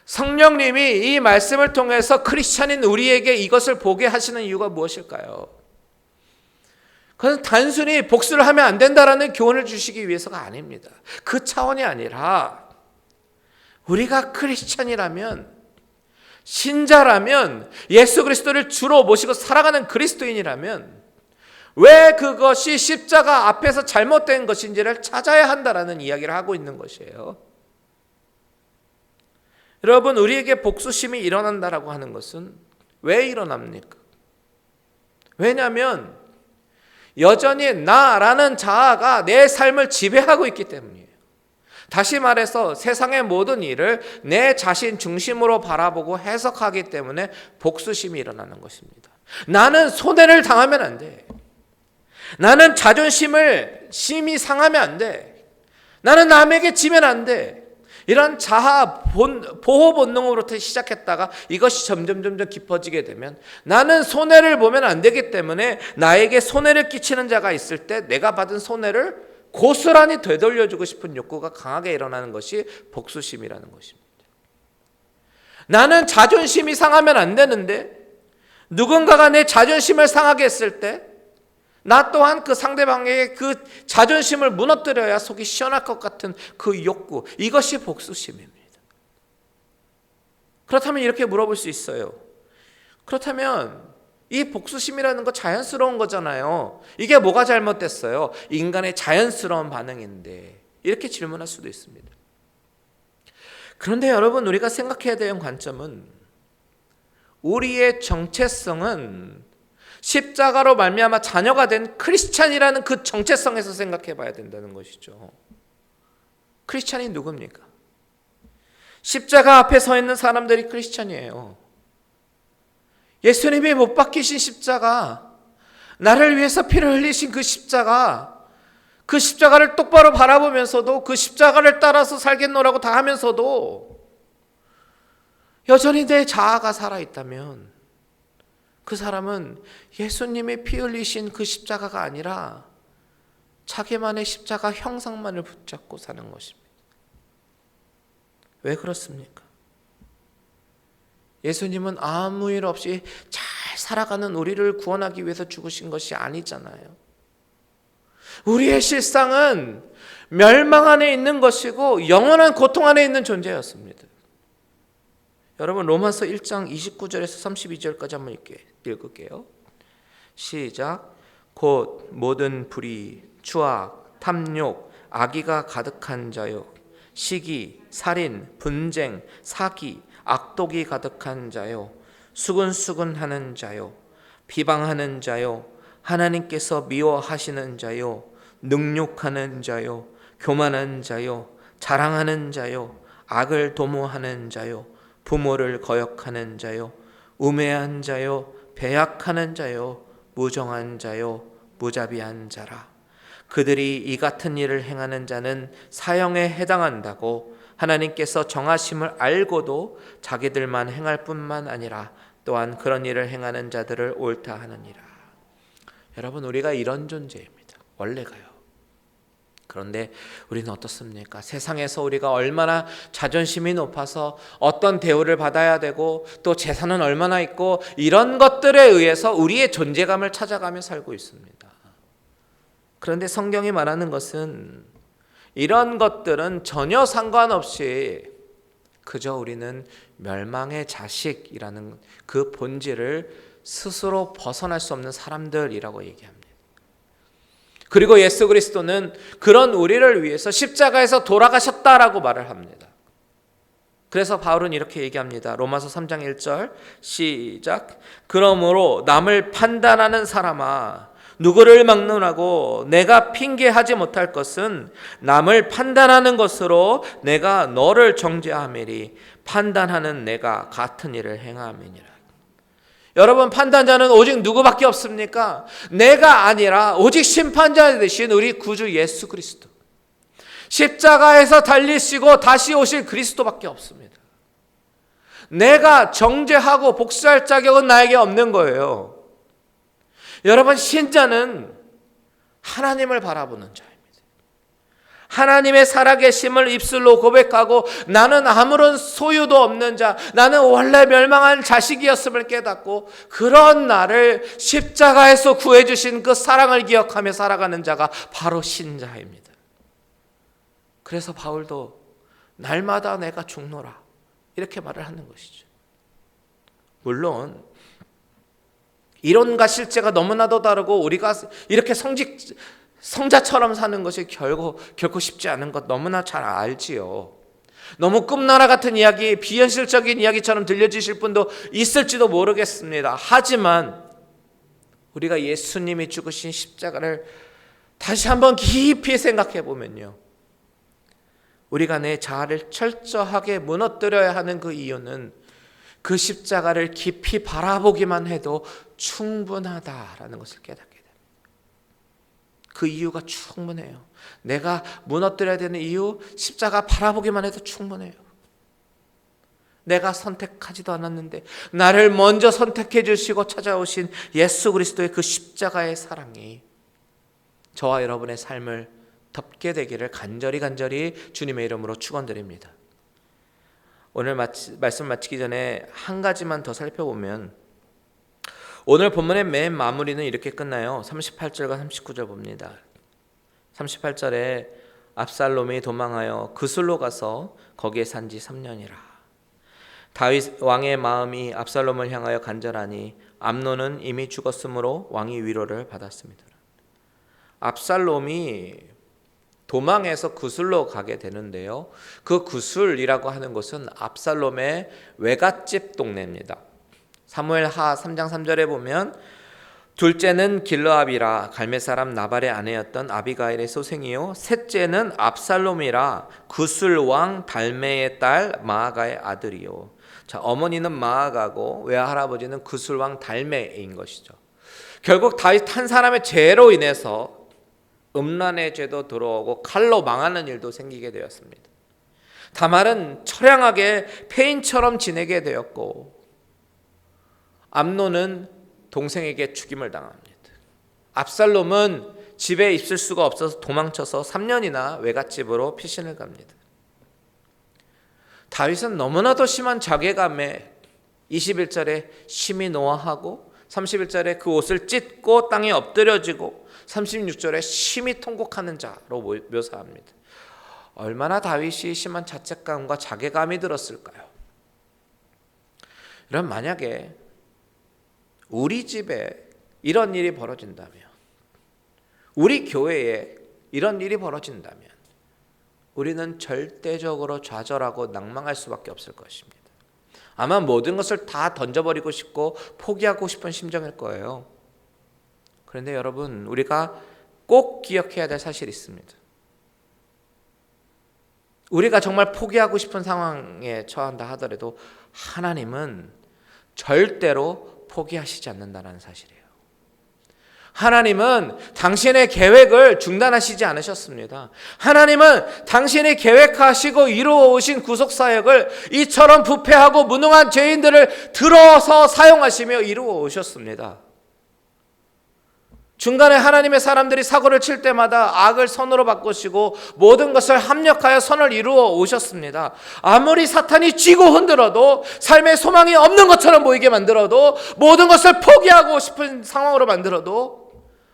성령님이 이 말씀을 통해서 크리스찬인 우리에게 이것을 보게 하시는 이유가 무엇일까요? 그건 단순히 복수를 하면 안 된다라는 교훈을 주시기 위해서가 아닙니다. 그 차원이 아니라, 우리가 크리스찬이라면, 신자라면, 예수 그리스도를 주로 모시고 살아가는 그리스도인이라면 왜 그것이 십자가 앞에서 잘못된 것인지를 찾아야 한다라는 이야기를 하고 있는 것이에요. 여러분, 우리에게 복수심이 일어난다라고 하는 것은 왜 일어납니까? 왜냐하면 여전히 나라는 자아가 내 삶을 지배하고 있기 때문이에요. 다시 말해서 세상의 모든 일을 내 자신 중심으로 바라보고 해석하기 때문에 복수심이 일어나는 것입니다. 나는 손해를 당하면 안 돼. 나는 자존심을 심히 상하면 안 돼. 나는 남에게 지면 안 돼. 이런 자아 보호 본능으로부터 시작했다가 이것이 점점 깊어지게 되면 나는 손해를 보면 안 되기 때문에 나에게 손해를 끼치는 자가 있을 때 내가 받은 손해를 고스란히 되돌려주고 싶은 욕구가 강하게 일어나는 것이 복수심이라는 것입니다. 나는 자존심이 상하면 안 되는데 누군가가 내 자존심을 상하게 했을 때 나 또한 그 상대방에게 그 자존심을 무너뜨려야 속이 시원할 것 같은 그 욕구, 이것이 복수심입니다. 그렇다면 이렇게 물어볼 수 있어요. 그렇다면 이 복수심이라는 거 자연스러운 거잖아요. 이게 뭐가 잘못됐어요? 인간의 자연스러운 반응인데, 이렇게 질문할 수도 있습니다. 그런데 여러분, 우리가 생각해야 되는 관점은, 우리의 정체성은 십자가로 말미암아 자녀가 된 크리스찬이라는 그 정체성에서 생각해 봐야 된다는 것이죠. 크리스찬이 누굽니까? 십자가 앞에 서 있는 사람들이 크리스찬이에요. 예수님이 못 박히신 십자가, 나를 위해서 피를 흘리신 그 십자가, 그 십자가를 똑바로 바라보면서도 그 십자가를 따라서 살겠노라고 다 하면서도 여전히 내 자아가 살아있다면 그 사람은 예수님이 피 흘리신 그 십자가가 아니라 자기만의 십자가 형상만을 붙잡고 사는 것입니다. 왜 그렇습니까? 예수님은 아무 일 없이 잘 살아가는 우리를 구원하기 위해서 죽으신 것이 아니잖아요. 우리의 실상은 멸망 안에 있는 것이고 영원한 고통 안에 있는 존재였습니다. 여러분, 로마서 1장 29절에서 32절까지 한번 읽을게요. 시작. 곧 모든 불의, 추악, 탐욕, 악의가 가득한 자요, 시기, 살인, 분쟁, 사기, 악독이 가득한 자요, 수근수근하는 자요, 비방하는 자요, 하나님께서 미워하시는 자요, 능욕하는 자요, 교만한 자요, 자랑하는 자요, 악을 도모하는 자요, 부모를 거역하는 자요, 우매한 자요, 배약하는 자요, 무정한 자요, 무자비한 자라. 그들이 이 같은 일을 행하는 자는 사형에 해당한다고 하나님께서 정하심을 알고도 자기들만 행할 뿐만 아니라 또한 그런 일을 행하는 자들을 옳다 하느니라. 여러분, 우리가 이런 존재입니다. 원래가요. 그런데 우리는 어떻습니까? 세상에서 우리가 얼마나 자존심이 높아서 어떤 대우를 받아야 되고 또 재산은 얼마나 있고 이런 것들에 의해서 우리의 존재감을 찾아가며 살고 있습니다. 그런데 성경이 말하는 것은 이런 것들은 전혀 상관없이 그저 우리는 멸망의 자식이라는 그 본질을 스스로 벗어날 수 없는 사람들이라고 얘기합니다. 그리고 예수 그리스도는 그런 우리를 위해서 십자가에서 돌아가셨다라고 말을 합니다. 그래서 바울은 이렇게 얘기합니다. 로마서 3장 1절 시작. 그러므로 남을 판단하는 사람아, 누구를 막론하고 내가 핑계하지 못할 것은 남을 판단하는 것으로 내가 너를 정죄함이리 판단하는 내가 같은 일을 행함이니라. 여러분, 판단자는 오직 누구밖에 없습니까? 내가 아니라 오직 심판자 되신 우리 구주 예수 그리스도, 십자가에서 달리시고 다시 오실 그리스도밖에 없습니다. 내가 정죄하고 복수할 자격은 나에게 없는 거예요. 여러분, 신자는 하나님을 바라보는 자입니다. 하나님의 살아계심을 입술로 고백하고 나는 아무런 소유도 없는 자, 나는 원래 멸망한 자식이었음을 깨닫고 그런 나를 십자가에서 구해주신 그 사랑을 기억하며 살아가는 자가 바로 신자입니다. 그래서 바울도 날마다 내가 죽노라 이렇게 말을 하는 것이죠. 물론 이론과 실제가 너무나도 다르고 우리가 이렇게 성자처럼 사는 것이 결코 쉽지 않은 것 너무나 잘 알지요. 너무 꿈나라 같은 이야기, 비현실적인 이야기처럼 들려지실 분도 있을지도 모르겠습니다. 하지만 우리가 예수님이 죽으신 십자가를 다시 한번 깊이 생각해 보면요, 우리가 내 자아를 철저하게 무너뜨려야 하는 그 이유는 그 십자가를 깊이 바라보기만 해도 충분하다라는 것을 깨닫게 됩니다. 그 이유가 충분해요. 내가 무너뜨려야 되는 이유, 십자가 바라보기만 해도 충분해요. 내가 선택하지도 않았는데 나를 먼저 선택해 주시고 찾아오신 예수 그리스도의 그 십자가의 사랑이 저와 여러분의 삶을 덮게 되기를 간절히 주님의 이름으로 축원드립니다. 오늘 말씀 마치기 전에 한 가지만 더 살펴보면, 오늘 본문의 맨 마무리는 이렇게 끝나요. 38절과 39절 봅니다. 38절에 압살롬이 도망하여 그술로 가서 거기에 산 지 3년이라. 다윗 왕의 마음이 압살롬을 향하여 간절하니 암논은 이미 죽었으므로 왕이 위로를 받았습니다. 압살롬이 도망해서 구술로 가게 되는데요, 그 구술이라고 하는 곳은 압살롬의 외갓집 동네입니다. 사무엘하 3장 3절에 보면 둘째는 길르압이라 갈멜 사람 나발의 아내였던 아비가일의 소생이요, 셋째는 압살롬이라 구술 왕 달메의 딸 마아가의 아들이요. 자, 어머니는 마아가고 외할아버지는 구술 왕 달메인 것이죠. 결국 다윗 한 사람의 죄로 인해서 음란의 죄도 들어오고 칼로 망하는 일도 생기게 되었습니다. 다말은 처량하게 폐인처럼 지내게 되었고, 암논은 동생에게 죽임을 당합니다. 압살롬은 집에 있을 수가 없어서 도망쳐서 3년이나 외갓집으로 피신을 갑니다. 다윗은 너무나도 심한 자괴감에 21절에 심히 노하하고 31절에 그 옷을 찢고 땅에 엎드려지고 36절에 심히 통곡하는 자로 묘사합니다. 얼마나 다윗이 심한 자책감과 자괴감이 들었을까요? 여러분, 만약에 우리 집에 이런 일이 벌어진다면, 우리 교회에 이런 일이 벌어진다면, 우리는 절대적으로 좌절하고 낭망할 수밖에 없을 것입니다. 아마 모든 것을 다 던져버리고 싶고 포기하고 싶은 심정일 거예요. 그런데 여러분, 우리가 꼭 기억해야 될 사실이 있습니다. 우리가 정말 포기하고 싶은 상황에 처한다 하더라도 하나님은 절대로 포기하시지 않는다는 사실이에요. 하나님은 당신의 계획을 중단하시지 않으셨습니다. 하나님은 당신이 계획하시고 이루어오신 구속사역을 이처럼 부패하고 무능한 죄인들을 들어서 사용하시며 이루어오셨습니다. 중간에 하나님의 사람들이 사고를 칠 때마다 악을 선으로 바꾸시고 모든 것을 합력하여 선을 이루어 오셨습니다. 아무리 사탄이 쥐고 흔들어도, 삶의 소망이 없는 것처럼 보이게 만들어도, 모든 것을 포기하고 싶은 상황으로 만들어도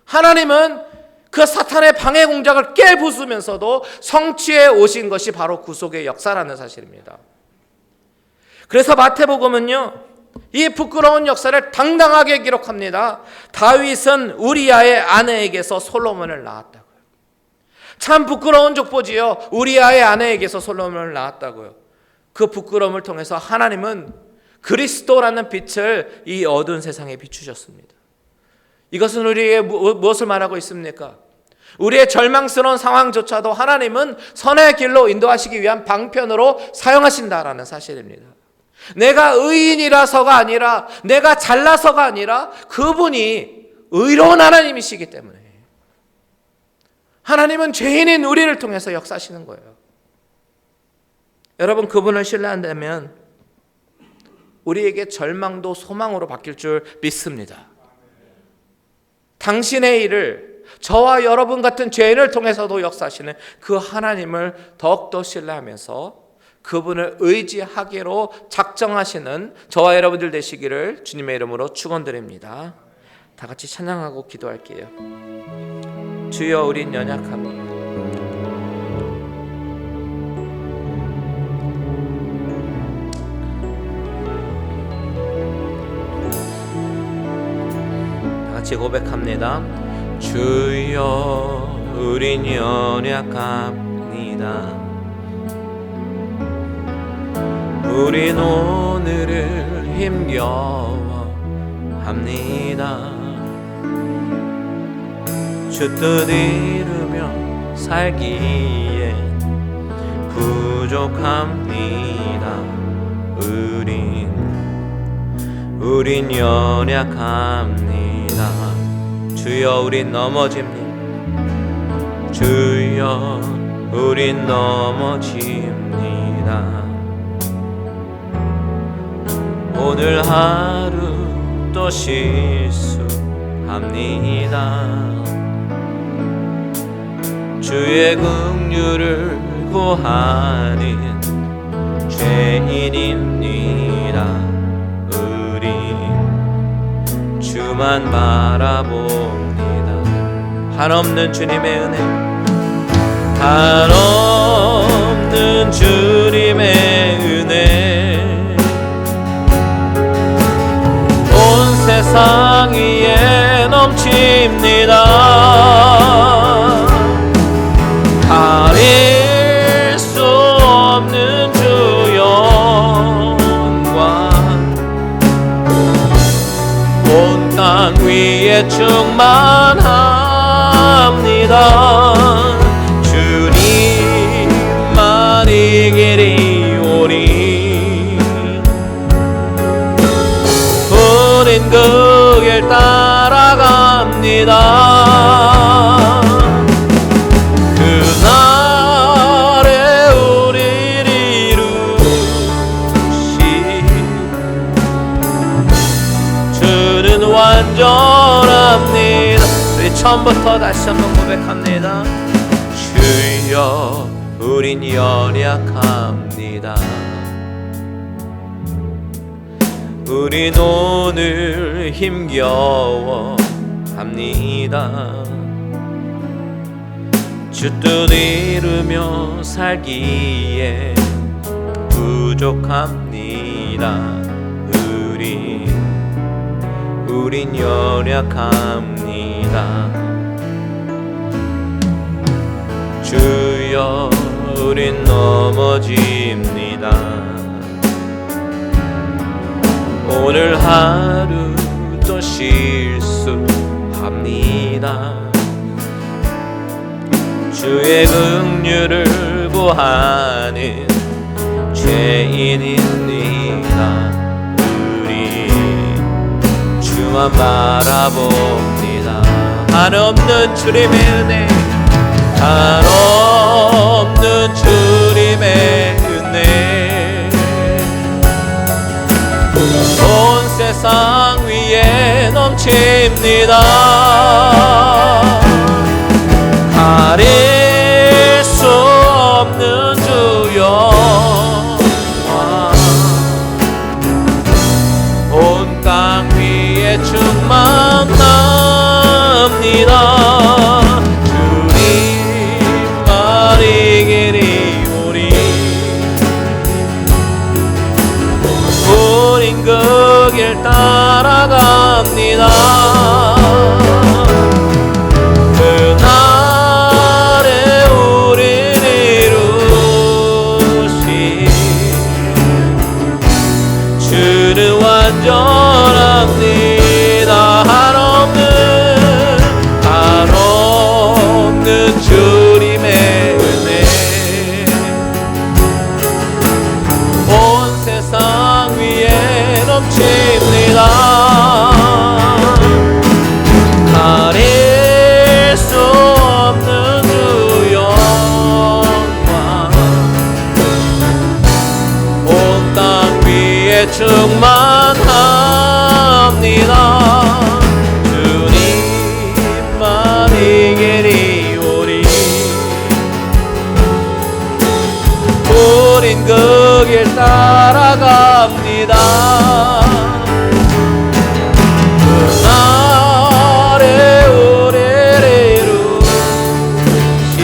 하나님은 그 사탄의 방해 공작을 깨부수면서도 성취해 오신 것이 바로 구속의 역사라는 사실입니다. 그래서 마태복음은요, 이 부끄러운 역사를 당당하게 기록합니다. 다윗은 우리아의 아내에게서 솔로몬을 낳았다고요. 참 부끄러운 족보지요. 우리아의 아내에게서 솔로몬을 낳았다고요. 그 부끄러움을 통해서 하나님은 그리스도라는 빛을 이 어두운 세상에 비추셨습니다. 이것은 우리에게 무엇을 말하고 있습니까? 우리의 절망스러운 상황조차도 하나님은 선의 길로 인도하시기 위한 방편으로 사용하신다라는 사실입니다. 내가 의인이라서가 아니라, 내가 잘나서가 아니라 그분이 의로운 하나님이시기 때문에 하나님은 죄인인 우리를 통해서 역사하시는 거예요. 여러분, 그분을 신뢰한다면 우리에게 절망도 소망으로 바뀔 줄 믿습니다. 당신의 일을 저와 여러분 같은 죄인을 통해서도 역사하시는 그 하나님을 더욱더 신뢰하면서 그분을 의지하기로 작정하시는 저와 여러분들 되시기를 주님의 이름으로 축원드립니다. 다 같이 찬양하고 기도할게요. 주여, 우린 연약합니다. 다 같이 고백합니다. 주여, 우린 연약합니다. 우린 오늘을 힘겨워합니다. 주 뜻 이루며 살기에 부족합니다. 우린 연약합니다. 주여, 우린 넘어집니다. 주여, 우린 넘어집니다. 오늘 하루 또 실수합니다. 주의 긍휼을 구하는 죄인입니다. 우린 주만 바라봅니다. 한없는 주님의 은혜, 한없는 주님의 은혜, 세상 위에 넘칩니다. 가릴 수 없는 주 영광, 온 땅 위에 충만합니다. 주님만 이 길이 오리. 우린 그 길 따라갑니다. 그날에 우리를 이루시 주는 완전합니다. 우리 처음부터 다시 한번 고백합니다. 주여, 우린 연약합니다. 우린 오늘 힘겨워합니다. 주 뜻 이루며 살기에 부족합니다. 우린 연약합니다. 주여, 우린 넘어집니다. 오늘 하루 또 실수합니다. 주의 긍휼을 구하는 죄인입니다. 우리 주만 바라봅니다. 한없는 주님의 은혜, 한없는 주님의 은혜, 온 세상 위에 넘칩니다. 가릴 수 없는 주 영광, 온 땅 위에 충만합니다. 주님만 이기리 우리, 우린 그 길 따라갑니다. 그날에 우리를 이루시 주는 완전합니다. 한없는 주님의 은혜, 온 세상 위에 넘칩니다. 가릴 수 없는 주 영광, 온 땅 위에 충만합니다. 주님만 이기리 우리, 우린 그 길 따라갑니다. 그날에 우리를 이루시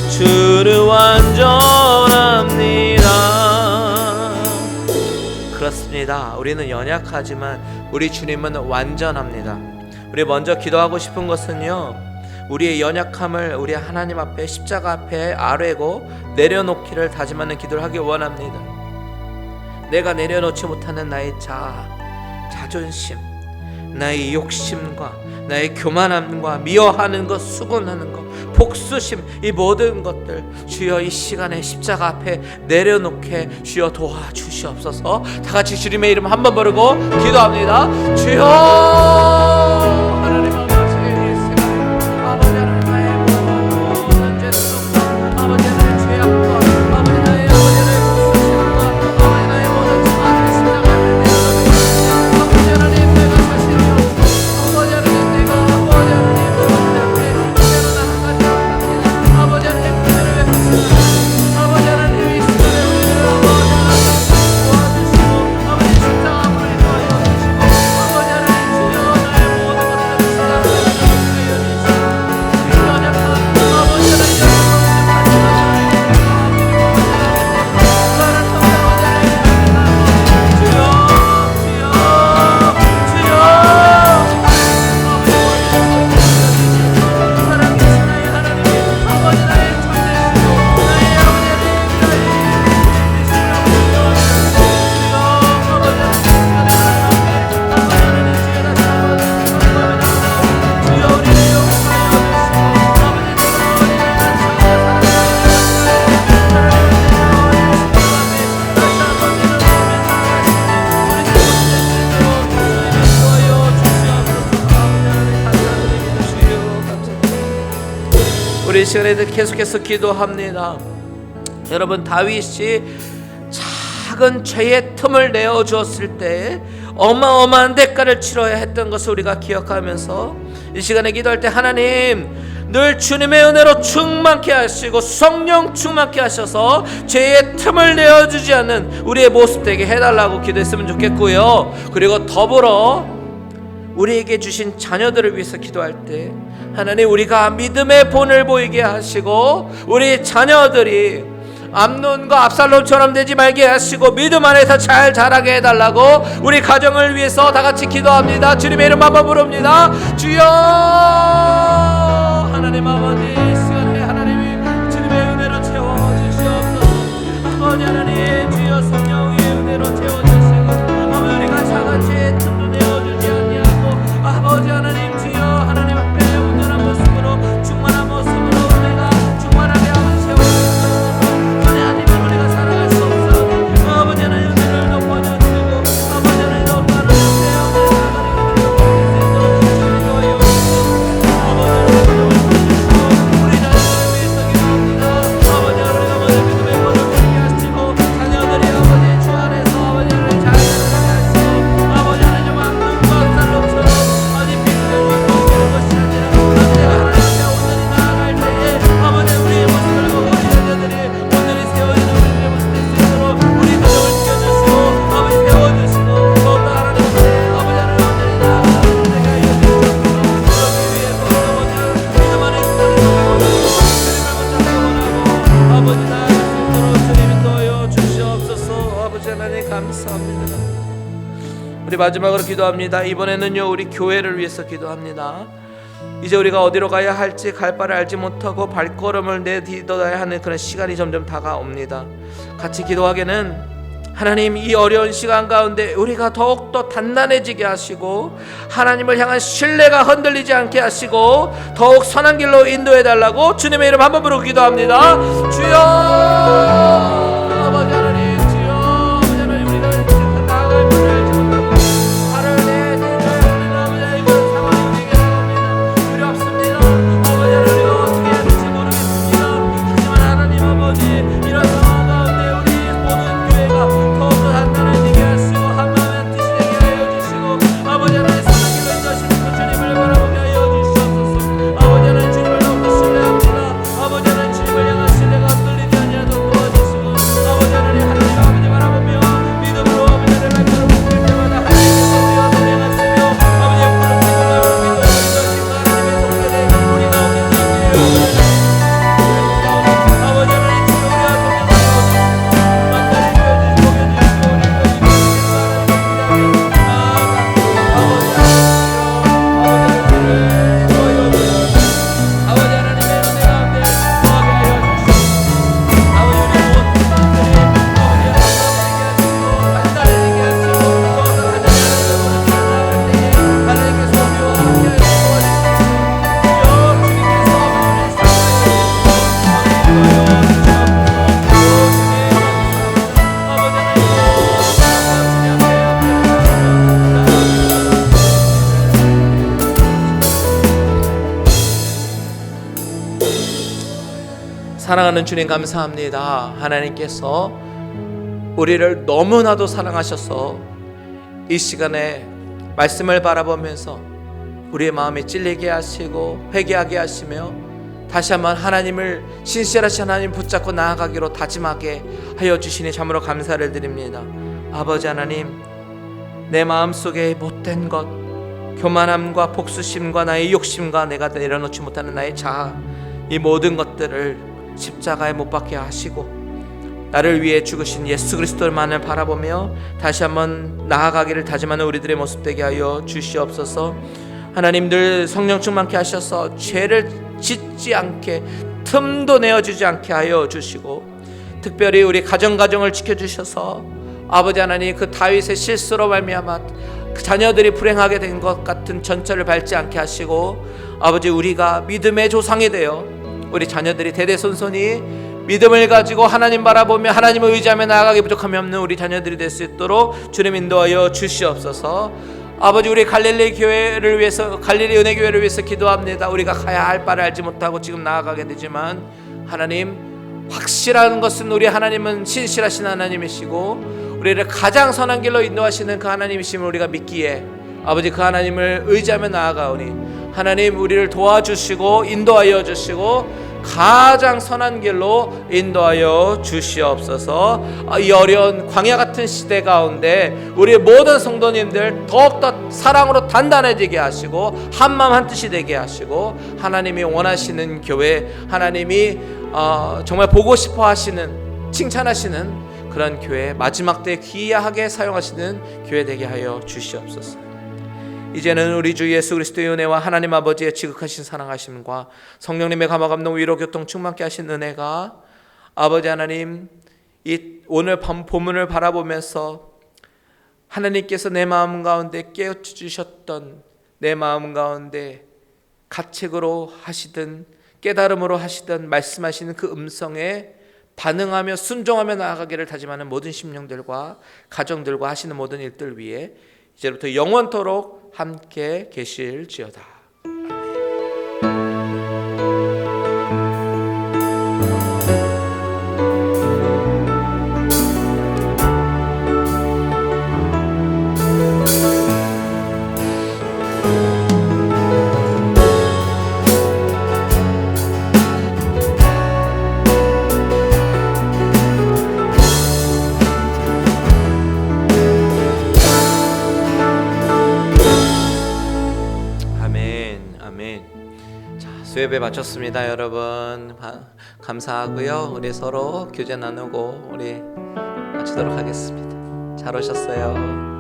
주는 완전합니다. 그렇습니다. 우리는 연약하지만 우리 주님은 완전합니다. 우리 먼저 기도하고 싶은 것은요, 우리의 연약함을 우리 하나님 앞에 십자가 앞에 아뢰고 내려놓기를 다짐하는 기도를 하기 원합니다. 내가 내려놓지 못하는 나의 자존심, 나의 욕심과 나의 교만함과 미워하는 것, 수군하는 것, 복수심, 이 모든 것들 주여 이 시간에 십자가 앞에 내려놓게 주여 도와주시옵소서. 다 같이 주님의 이름 한번 부르고 기도합니다. 주여 하나님 우리 시간에도 계속해서 기도합니다. 여러분, 다윗이 작은 죄의 틈을 내어주었을 때 어마어마한 대가를 치러야 했던 것을 우리가 기억하면서 이 시간에 기도할 때 하나님 늘 주님의 은혜로 충만케 하시고 성령 충만케 하셔서 죄의 틈을 내어주지 않는 우리의 모습 되게 해달라고 기도했으면 좋겠고요. 그리고 더불어 우리에게 주신 자녀들을 위해서 기도할 때 하나님 우리가 믿음의 본을 보이게 하시고 우리 자녀들이 암논과 압살롬처럼 되지 말게 하시고 믿음 안에서 잘 자라게 해달라고 우리 가정을 위해서 다 같이 기도합니다. 주님의 이름 한번 부릅니다. 주여 하나님 아버지, 이 시간에 하나님 아버지 하나님 주여 성령 위에 은혜로 채워주시고 아버지 우리가 작은 죄의 틈도 내어주지 아니하고 아버지 하나님 주여 하나님 앞에 온전한 모습으로 충만한 모습으로 은혜가 충만하게 아버지 채워주시옵소서. 은혜 아니면 우리가 살아갈 수 없사오니 아버지 하나님 은혜를 높여주시고 아버지 하나님 높아는 은혜 감사합니다. 우리 마지막으로 기도합니다. 이번에는요 우리 교회를 위해서 기도합니다. 이제 우리가 어디로 가야 할지 갈 바를 알지 못하고 발걸음을 내딛어야 하는 그런 시간이 점점 다가옵니다. 같이 기도하기는 하나님 이 어려운 시간 가운데 우리가 더욱더 단단해지게 하시고 하나님을 향한 신뢰가 흔들리지 않게 하시고 더욱 선한 길로 인도해 달라고 주님의 이름 한 번 부르고 기도합니다. 주여 아버지 하나님 사랑하는 주님 감사합니다. 하나님께서 우리를 너무나도 사랑하셔서 이 시간에 말씀을 바라보면서 우리의 마음이 찔리게 하시고 회개하게 하시며 다시 한번 하나님을 신실하신 하나님 붙잡고 나아가기로 다짐하게 하여 주시니 참으로 감사를 드립니다. 아버지 하나님, 내 마음속에 못된 것, 교만함과 복수심과 나의 욕심과 내가 내려놓지 못하는 나의 자아, 이 모든 것들을 십자가에 못 박게 하시고 나를 위해 죽으신 예수 그리스도만을 바라보며 다시 한번 나아가기를 다짐하는 우리들의 모습 되게 하여 주시옵소서. 하나님 늘 성령 충만케 하셔서 죄를 짓지 않게 틈도 내어주지 않게 하여 주시고 특별히 우리 가정을 지켜주셔서 아버지 하나님 그 다윗의 실수로 말미암아 그 자녀들이 불행하게 된 것 같은 전철을 밟지 않게 하시고 아버지 우리가 믿음의 조상이 되어 우리 자녀들이 대대손손이 믿음을 가지고 하나님 바라보며 하나님을 의지하며 나아가기 부족함이 없는 우리 자녀들이 될 수 있도록 주님 인도하여 주시옵소서. 아버지 우리 갈릴리 교회를 위해서 갈릴리 은혜 교회를 위해서 기도합니다. 우리가 가야 할 바를 알지 못하고 지금 나아가게 되지만 하나님 확실한 것은 우리 하나님은 신실하신 하나님이시고 우리를 가장 선한 길로 인도하시는 그 하나님이심을 우리가 믿기에 아버지 그 하나님을 의지하며 나아가오니 하나님 우리를 도와주시고 인도하여 주시고 가장 선한 길로 인도하여 주시옵소서. 이 어려운 광야 같은 시대 가운데 우리의 모든 성도님들 더욱더 사랑으로 단단해지게 하시고 한마음 한뜻이 되게 하시고 하나님이 원하시는 교회, 하나님이 정말 보고 싶어 하시는 칭찬하시는 그런 교회, 마지막 때 귀하게 사용하시는 교회 되게 하여 주시옵소서. 이제는 우리 주 예수 그리스도의 은혜와 하나님 아버지의 지극하신 사랑하심과 성령님의 감화 감동 위로 교통 충만케 하신 은혜가 아버지 하나님 이 오늘 본문을 바라보면서 하나님께서 내 마음 가운데 깨우쳐주셨던, 내 마음 가운데 가책으로 하시든 깨달음으로 하시든 말씀하시는 그 음성에 반응하며 순종하며 나아가기를 다짐하는 모든 심령들과 가정들과 하시는 모든 일들 위에 이제부터 영원토록 함께 계실지어다. 수요예배 마쳤습니다. 여러분 감사하고요. 우리 서로 교제 나누고 우리 마치도록 하겠습니다. 잘 오셨어요.